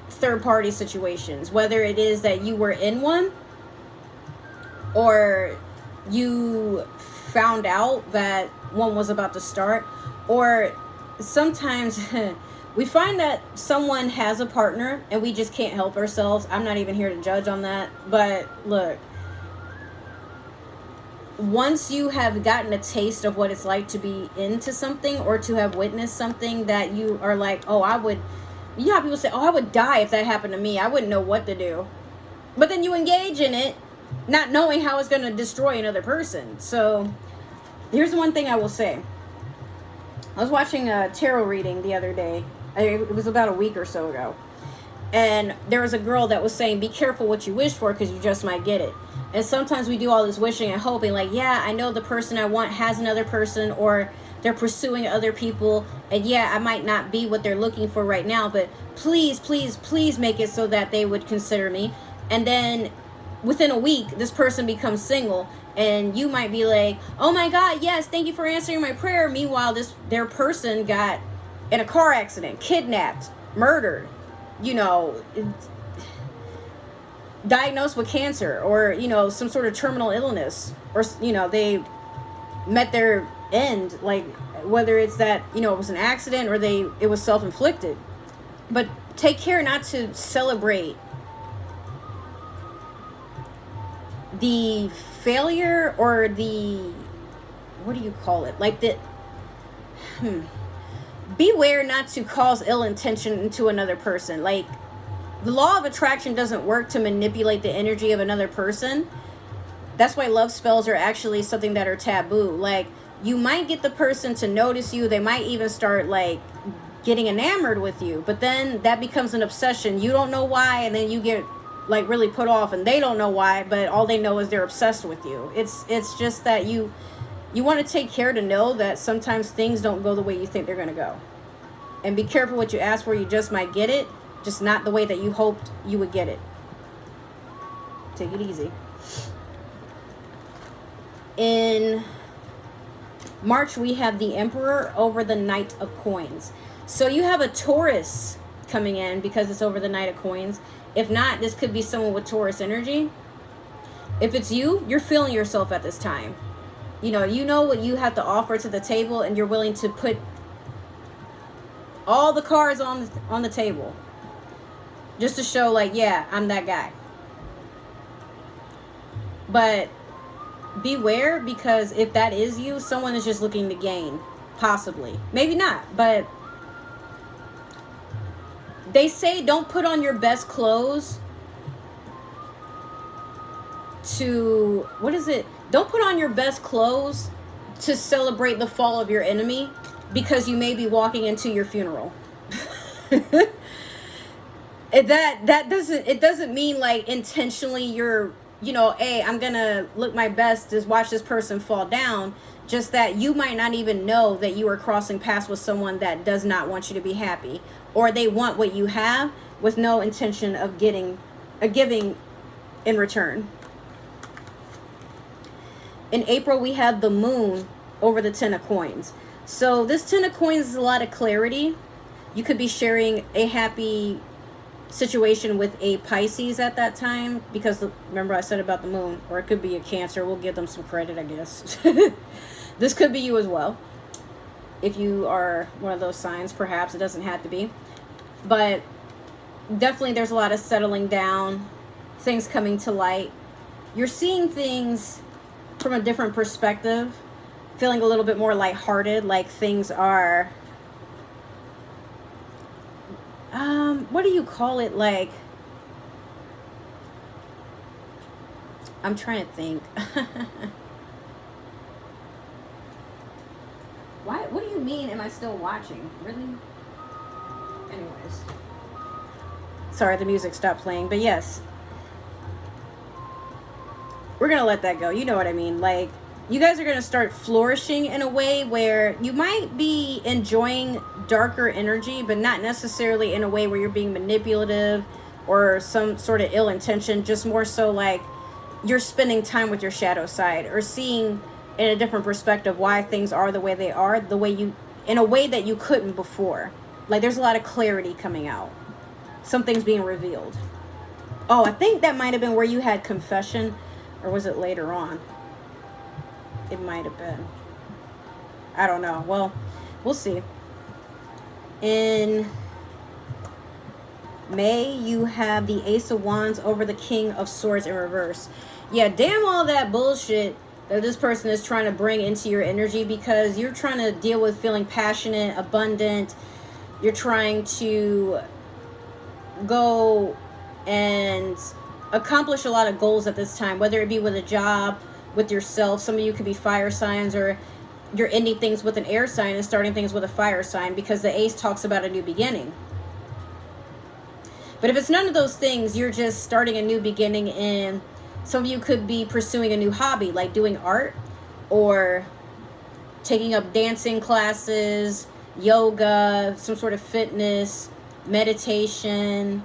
third-party situations, whether it is that you were in one or you found out that one was about to start, or sometimes we find that someone has a partner and we just can't help ourselves. I'm not even here to judge on that, but look, once you have gotten a taste of what it's like to be into something, or to have witnessed something that you are like, oh, I would, you know how people say, oh, I would die if that happened to me. I wouldn't know what to do. But then you engage in it, not knowing how it's going to destroy another person. So here's one thing I will say. I was watching a tarot reading the other day. It was about a week or so ago. And there was a girl that was saying, be careful what you wish for, because you just might get it. And sometimes we do all this wishing and hoping, like, yeah, I know the person I want has another person, or they're pursuing other people, and yeah, I might not be what they're looking for right now, but please, please, please make it so that they would consider me. And then within a week, this person becomes single, and you might be like, oh my God, yes, thank you for answering my prayer. Meanwhile, their person got in a car accident, kidnapped, murdered, you know, diagnosed with cancer, or, you know, some sort of terminal illness, or, you know, they met their end, like, whether it's that, you know, it was an accident or it was self-inflicted. But take care not to celebrate the failure, or the, what do you call it, like the beware not to cause ill intention into another person. Like, the law of attraction doesn't work to manipulate the energy of another person. That's why love spells are actually something that are taboo. Like, you might get the person to notice you, they might even start like getting enamored with you, but then that becomes an obsession. You don't know why, and then you get like really put off, and they don't know why, but all they know is they're obsessed with you. It's just that you want to take care to know that sometimes things don't go the way you think they're going to go. And be careful what you ask for. You just might get it, just not the way that you hoped you would get it. Take it easy. In March, we have the Emperor over the Knight of Coins. So you have a Taurus coming in because it's over the Knight of Coins. If not, this could be someone with Taurus energy. If it's you, you're feeling yourself at this time. You know what you have to offer to the table, and you're willing to put all the cards on the table just to show, like, yeah, I'm that guy. But beware, because if that is you, someone is just looking to gain, possibly. Maybe not, but they say don't put on your best clothes to, what is it? Don't put on your best clothes to celebrate the fall of your enemy, because you may be walking into your funeral. It doesn't mean like intentionally you're, hey, I'm gonna look my best to watch this person fall down. Just that you might not even know that you are crossing paths with someone that does not want you to be happy, or they want what you have with no intention of giving in return. In April, we have the Moon over the Ten of Coins. So this Ten of Coins is a lot of clarity. You could be sharing a happy situation with a Pisces at that time, because remember I said about the Moon, or it could be a Cancer. We'll give them some credit, I guess. This could be you as well. If you are one of those signs, perhaps. It doesn't have to be. But definitely there's a lot of settling down, things coming to light. You're seeing things from a different perspective, feeling a little bit more lighthearted, like things are, what do you call it? Like, I'm trying to think. What do you mean, am I still watching? Really? Anyways. Sorry, the music stopped playing, but yes. We're going to let that go. You know what I mean? Like, you guys are going to start flourishing in a way where you might be enjoying darker energy, but not necessarily in a way where you're being manipulative or some sort of ill intention. Just more so like you're spending time with your shadow side, or seeing in a different perspective why things are the way they are, in a way that you couldn't before. Like, there's a lot of clarity coming out. Something's being revealed. Oh, I think that might have been where you had confession. Or was it later on? It might have been. I don't know. Well, we'll see. In May, you have the Ace of Wands over the King of Swords in reverse. Yeah, damn all that bullshit that this person is trying to bring into your energy, because you're trying to deal with feeling passionate, abundant. You're trying to go and accomplish a lot of goals at this time, whether it be with a job, with yourself. Some of you could be fire signs, or you're ending things with an air sign and starting things with a fire sign, because the ace talks about a new beginning. But if it's none of those things, you're just starting a new beginning in Some of you could be pursuing a new hobby, like doing art or taking up dancing classes, yoga, some sort of fitness, meditation.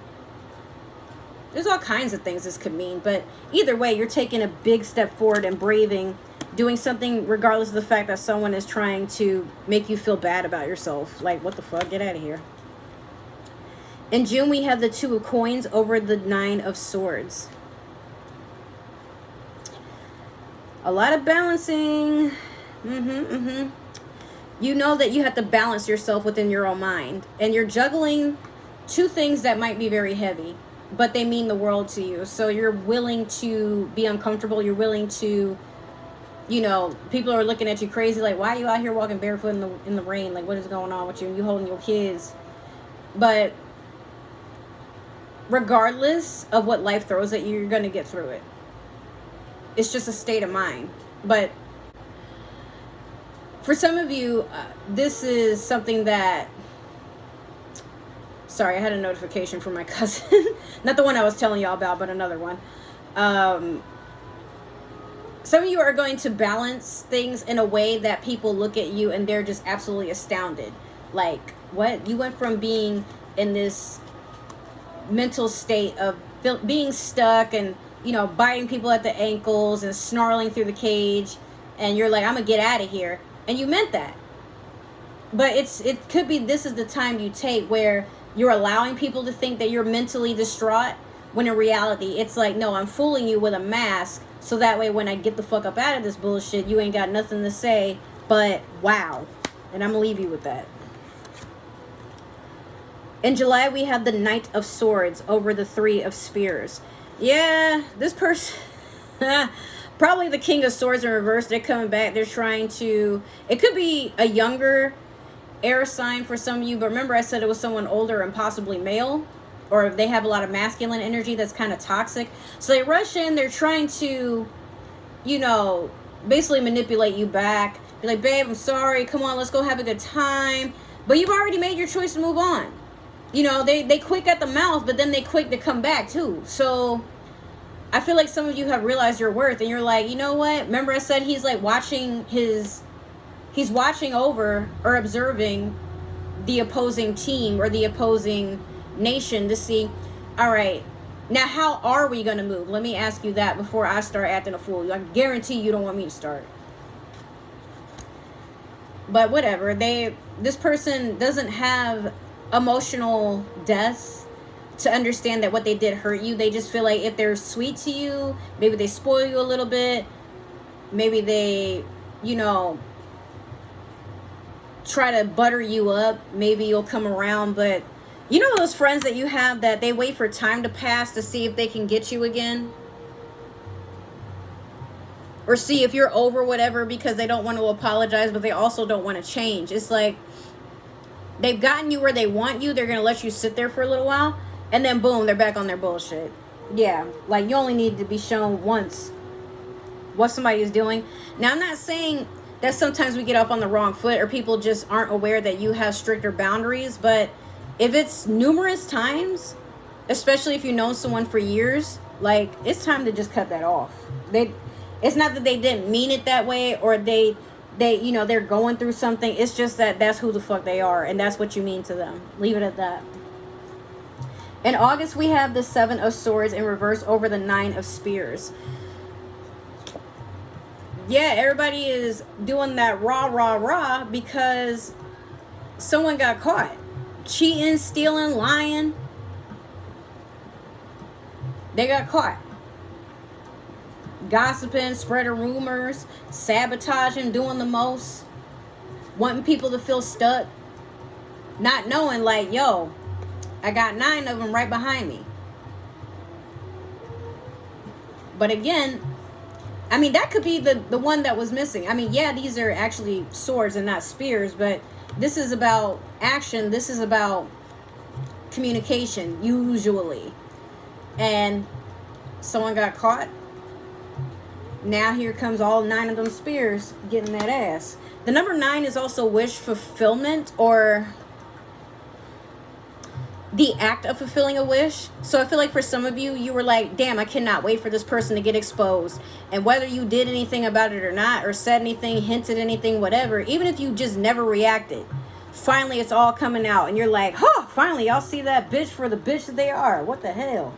There's all kinds of things this could mean, but either way, you're taking a big step forward and braving, doing something regardless of the fact that someone is trying to make you feel bad about yourself. Like, what the fuck? Get out of here. In June, we have the 2 of Coins over the 9 of Swords. A lot of balancing. You know that you have to balance yourself within your own mind. And you're juggling 2 things that might be very heavy, but they mean the world to you. So you're willing to be uncomfortable. You're willing to, you know, people are looking at you crazy. Like, why are you out here walking barefoot in the rain? Like, what is going on with you? And you holding your kids. But regardless of what life throws at you, you're going to get through it. It's just a state of mind. But for some of you, this is something that... Sorry, I had a notification from my cousin. Not the one I was telling y'all about, but another one. Some of you are going to balance things in a way that people look at you and they're just absolutely astounded. Like, what? You went from being in this mental state of being stuck and, you know, biting people at the ankles and snarling through the cage, and you're like, I'm gonna get out of here. And you meant that. But it could be this is the time you take where you're allowing people to think that you're mentally distraught, when in reality, it's like, no, I'm fooling you with a mask, so that way when I get the fuck up out of this bullshit, you ain't got nothing to say but, wow. And I'm gonna leave you with that. In July, we have the Knight of Swords over the 3 of Spears. Yeah, this person... probably the King of Swords in reverse. They're coming back. They're trying to... It could be a younger air sign for some of you, but remember I said it was someone older and possibly male, or they have a lot of masculine energy that's kind of toxic. So they rush in. They're trying to, you know, basically manipulate you back. Be like, babe, I'm sorry. Come on, let's go have a good time. But you've already made your choice to move on. You know, they quick at the mouth, but then they quick to come back too. So I feel like some of you have realized your worth, and you're like, you know what? Remember I said he's like he's watching over or observing the opposing team or the opposing nation to see, all right, now how are we going to move? Let me ask you that before I start acting a fool. I guarantee you don't want me to start. But whatever, this person doesn't have emotional depth to understand that what they did hurt you. They just feel like if they're sweet to you, maybe they spoil you a little bit, maybe they, you know, try to butter you up, maybe you'll come around. But you know those friends that you have that they wait for time to pass to see if they can get you again, or see if you're over whatever, because they don't want to apologize, but they also don't want to change. It's like they've gotten you where they want you. They're going to let you sit there for a little while, and then boom, they're back on their bullshit. Yeah, like you only need to be shown once what somebody is doing. Now, I'm not saying that sometimes we get off on the wrong foot or people just aren't aware that you have stricter boundaries, but if it's numerous times, especially if you know someone for years, like, it's time to just cut that off. It's not that they didn't mean it that way, or they you know, they're going through something. It's just that that's who the fuck they are, and that's what you mean to them. Leave it at that. In August, we have the 7 of Swords in reverse over the 9 of Spears. Yeah, everybody is doing that rah because someone got caught cheating, stealing, lying. They got caught gossiping, spreading rumors, sabotaging, doing the most, wanting people to feel stuck, not knowing, like, yo, I got 9 of them right behind me. But again, I mean, that could be the one that was missing. I mean, yeah, these are actually swords and not spears, but this is about action. This is about communication, usually. And someone got caught. Now here comes all 9 of them spears getting that ass. The number 9 is also wish fulfillment, or the act of fulfilling a wish. So I feel like for some of you, you were like, damn, I cannot wait for this person to get exposed. And whether you did anything about it or not, or said anything, hinted anything, whatever, even if you just never reacted, finally it's all coming out. And you're like, huh, finally y'all see that bitch for the bitch that they are. What the hell?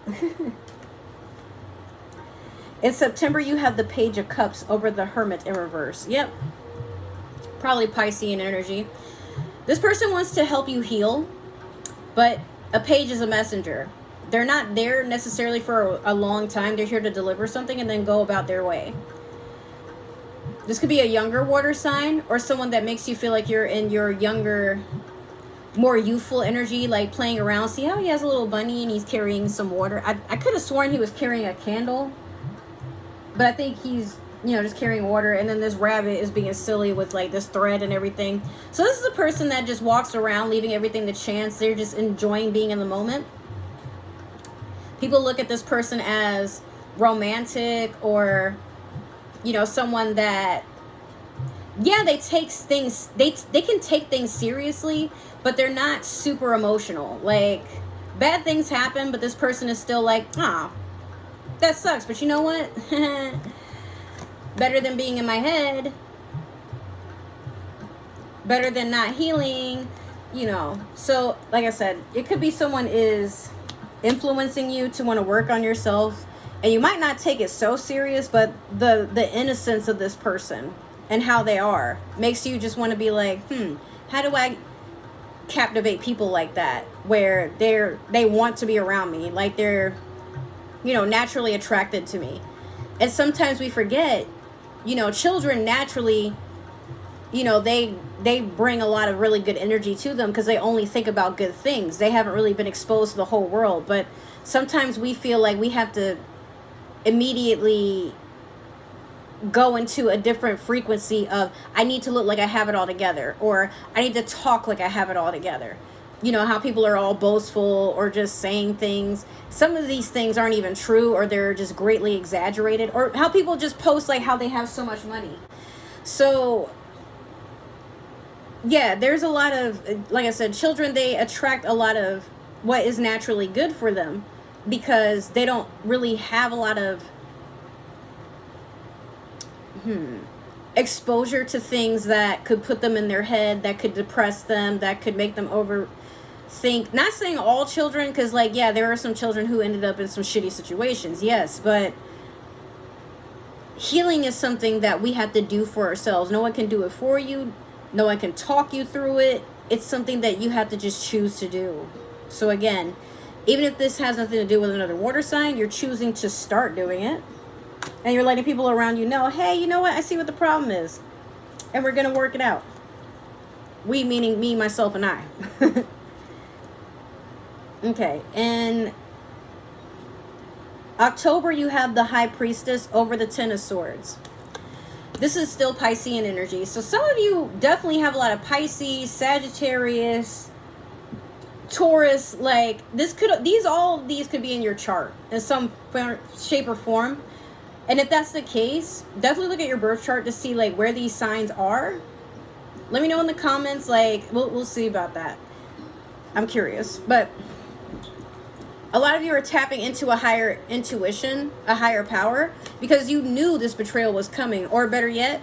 In September, you have the Page of Cups over the Hermit in reverse. Yep. Probably Piscean energy. This person wants to help you heal, but a page is a messenger. They're not there necessarily for a long time. They're here to deliver something and then go about their way. This could be a younger water sign or someone that makes you feel like you're in your younger, more youthful energy, like playing around. See how he has a little bunny and he's carrying some water? I could have sworn he was carrying a candle, but I think he's, just carrying water. And then this rabbit is being silly with like this thread and everything. So this is a person that just walks around leaving everything to chance. They're just enjoying being in the moment. People look at this person as romantic or, someone that, they take things, they can take things seriously, but they're not super emotional. Like, bad things happen, but this person is still like, that sucks, but you know what? Better than being in my head. Better than not healing, So, like I said, it could be someone is influencing you to want to work on yourself. And you might not take it so serious, but the innocence of this person and how they are makes you just want to be like, how do I captivate people like that? Where they want to be around me. Like they're, naturally attracted to me. And sometimes we forget, children naturally, they bring a lot of really good energy to them because they only think about good things. They haven't really been exposed to the whole world. But sometimes we feel like we have to immediately go into a different frequency of, I need to look like I have it all together, or I need to talk like I have it all together. How people are all boastful or just saying things. Some of these things aren't even true, or they're just greatly exaggerated, or how people just post like how they have so much money. So yeah, there's a lot of, like I said, children, they attract a lot of what is naturally good for them because they don't really have a lot of exposure to things that could put them in their head, that could depress them, that could make them overthink. Not saying all children, because there are some children who ended up in some shitty situations, yes, but healing is something that we have to do for ourselves. No one can do it for you. No one can talk you through it. It's something that you have to just choose to do. So again, even if this has nothing to do with another water sign, you're choosing to start doing it. And you're letting people around you know, hey, you know what? I see what the problem is. And we're going to work it out. We meaning me, myself, and I. Okay. In October, you have the High Priestess over the Ten of Swords. This is still Piscean energy. So some of you definitely have a lot of Pisces, Sagittarius, Taurus. Like these could be in your chart in some shape or form. And if that's the case, definitely look at your birth chart to see like where these signs are. Let me know in the comments. Like we'll see about that. I'm curious, but a lot of you are tapping into a higher intuition, a higher power, because you knew this betrayal was coming, or better yet,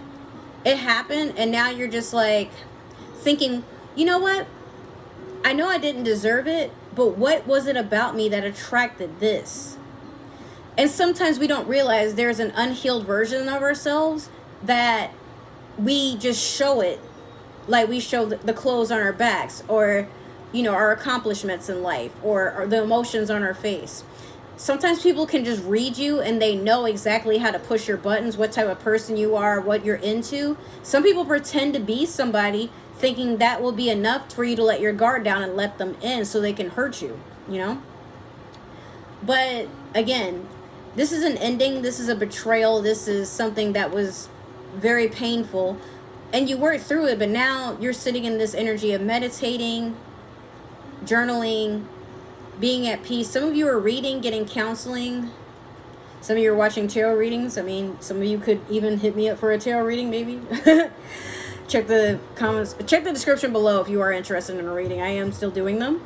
it happened, and now you're just like thinking, you know what? I know I didn't deserve it, but what was it about me that attracted this? And sometimes we don't realize there's an unhealed version of ourselves that we just show it, like we show the clothes on our backs, or our accomplishments in life, or the emotions on our face. Sometimes people can just read you and they know exactly how to push your buttons, what type of person you are, what you're into. Some people pretend to be somebody thinking that will be enough for you to let your guard down and let them in so they can hurt you, But again, this is an ending. This is a betrayal. This is something that was very painful. And you worked through it, but now you're sitting in this energy of meditating, journaling, being at peace. Some of you are reading, getting counseling. Some of you are watching tarot readings. I mean, some of you could even hit me up for a tarot reading, maybe. Check the comments. Check the description below if you are interested in a reading. I am still doing them.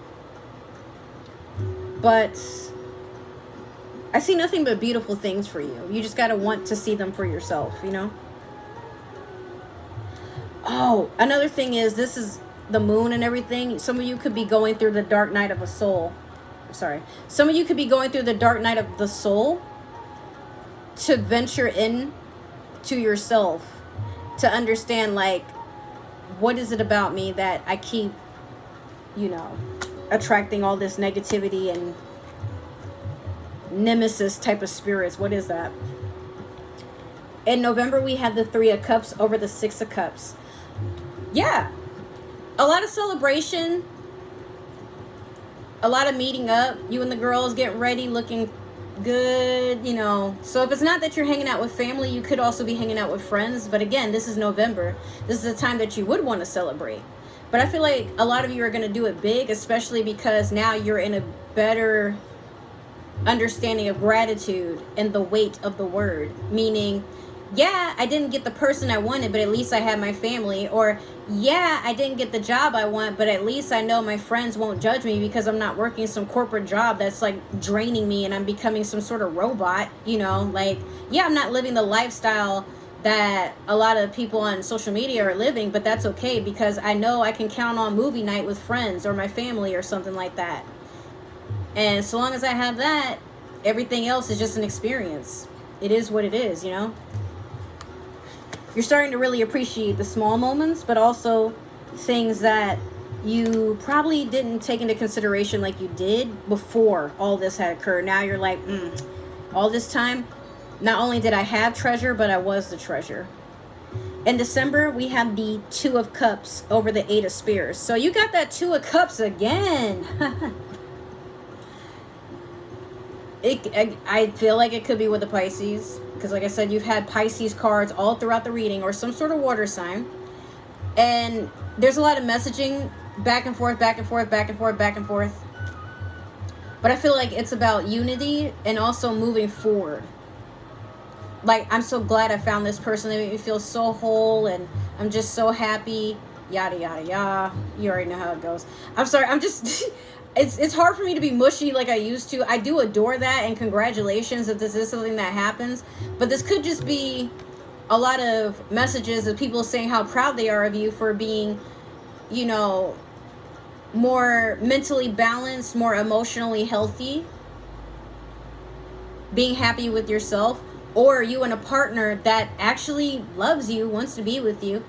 But I see nothing but beautiful things for you. You just got to want to see them for yourself, you know? Oh, another thing is, this is the moon and everything. Some of you could be going through the dark night of a soul. Sorry. Some of you could be going through the dark night of the soul to venture in to yourself, to understand, like, what is it about me that I keep, you know, attracting all this negativity and nemesis type of spirits. What is that? In November, we have the 3 of Cups over the 6 of Cups. Yeah. A lot of celebration. A lot of meeting up. You and the girls getting ready, looking good, you know. So if it's not that you're hanging out with family, you could also be hanging out with friends. But again, this is November. This is a time that you would want to celebrate. But I feel like a lot of you are going to do it big, especially because now you're in a better understanding of gratitude and the weight of the word. Meaning, yeah, I didn't get the person I wanted, but at least I had my family. Or, yeah, I didn't get the job I want, but at least I know my friends won't judge me because I'm not working some corporate job that's like draining me and I'm becoming some sort of robot, you know. Like, yeah, I'm not living the lifestyle that a lot of people on social media are living, but that's okay because I know I can count on movie night with friends or my family or something like that. And so long as I have that, everything else is just an experience. It is what it is, you know. You're starting to really appreciate the small moments, but also things that you probably didn't take into consideration like you did before all this had occurred. Now you're like, all this time, not only did I have treasure, but I was the treasure. In December, we have the 2 of Cups over the 8 of Spears. So you got that 2 of Cups again. I feel like it could be with the Pisces. Because like I said, you've had Pisces cards all throughout the reading or some sort of water sign. And there's a lot of messaging back and forth, back and forth, back and forth, back and forth. But I feel like it's about unity and also moving forward. Like, I'm so glad I found this person. They make me feel so whole and I'm just so happy. Yada, yada, yada. You already know how it goes. I'm sorry. I'm just... It's hard for me to be mushy like I used to. I do adore that, and congratulations if this is something that happens. But this could just be a lot of messages of people saying how proud they are of you for being, you know, more mentally balanced, more emotionally healthy, being happy with yourself, or you and a partner that actually loves you, wants to be with you,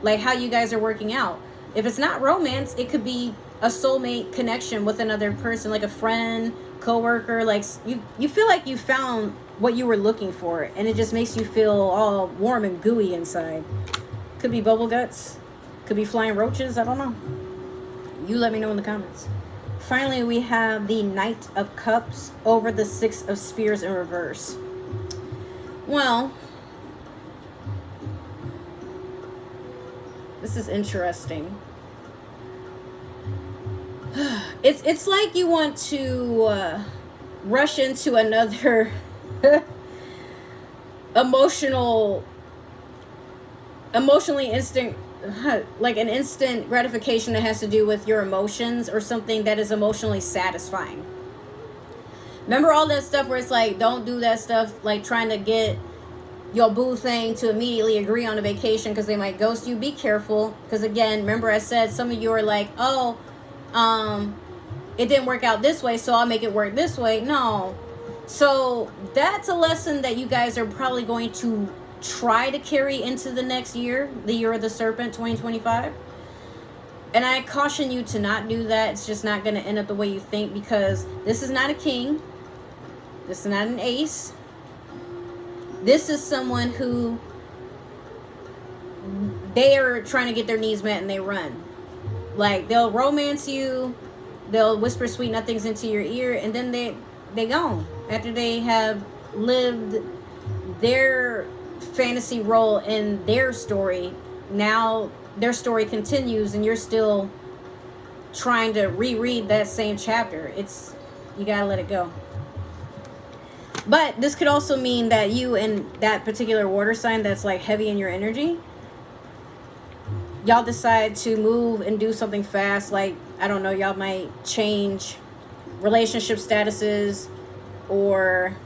like how you guys are working out. If it's not romance, it could be a soulmate connection with another person, like a friend, coworker. Like you feel like you found what you were looking for, and it just makes you feel all warm and gooey inside. Could be bubble guts, could be flying roaches, I don't know. You let me know in the comments. Finally, we have the Knight of Cups over the 6 of Spears in reverse. Well, this is interesting. It's like you want to rush into another emotionally instant, like an instant gratification that has to do with your emotions or something that is emotionally satisfying. Remember all that stuff where it's like, don't do that stuff, like trying to get your boo thing to immediately agree on a vacation because they might ghost you. Be careful, because again, remember I said some of you are like, oh, it didn't work out this way, so I'll make it work this way. No. So that's a lesson that you guys are probably going to try to carry into the next year, the year of the serpent, 2025. And I caution you to not do that. It's just not going to end up the way you think, because this is not a king. This is not an ace. This is someone who they are trying to get their needs met and they run. Like, they'll romance you, they'll whisper sweet nothings into your ear, and then they gone after they have lived their fantasy role in their story. Now their story continues and you're still trying to reread that same chapter. You gotta let it go. But this could also mean that you and that particular water sign that's like heavy in your energy, y'all decide to move and do something fast. Like, I don't know, y'all might change relationship statuses, or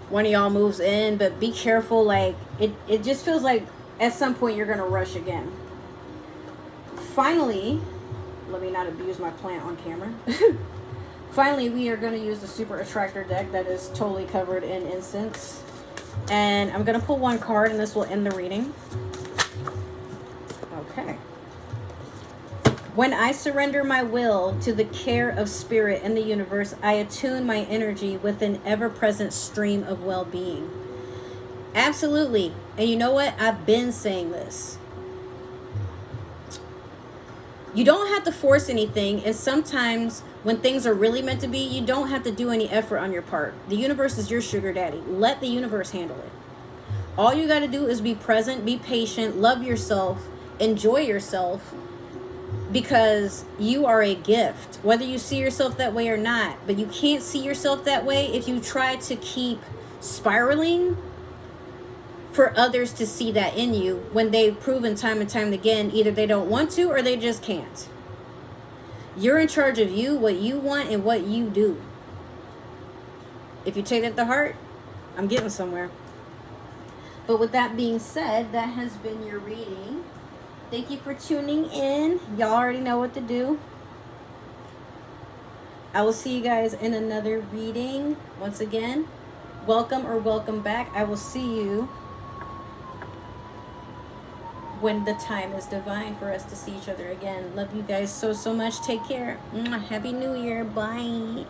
one of y'all moves in, but be careful. Like, it just feels like at some point you're going to rush again. Finally, let me not abuse my plant on camera. Finally, we are going to use the Super Attractor deck that is totally covered in incense. And I'm going to pull one card, and this will end the reading. Okay. When I surrender my will to the care of spirit and the universe, I attune my energy with an ever-present stream of well-being. Absolutely. And you know what? I've been saying this. You don't have to force anything, and sometimes when things are really meant to be, you don't have to do any effort on your part. The universe is your sugar daddy. Let the universe handle it. All you got to do is be present, be patient, love yourself, enjoy yourself, because you are a gift, whether you see yourself that way or not. But you can't see yourself that way if you try to keep spiraling for others to see that in you, when they've proven time and time again, either they don't want to or they just can't. You're in charge of you, what you want, and what you do. If you take that to heart, I'm getting somewhere. But with that being said, that has been your reading. Thank you for tuning in. Y'all already know what to do. I will see you guys in another reading. Once again, welcome or welcome back. I will see you when the time is divine for us to see each other again. Love you guys so much. Take care. Happy New Year. Bye.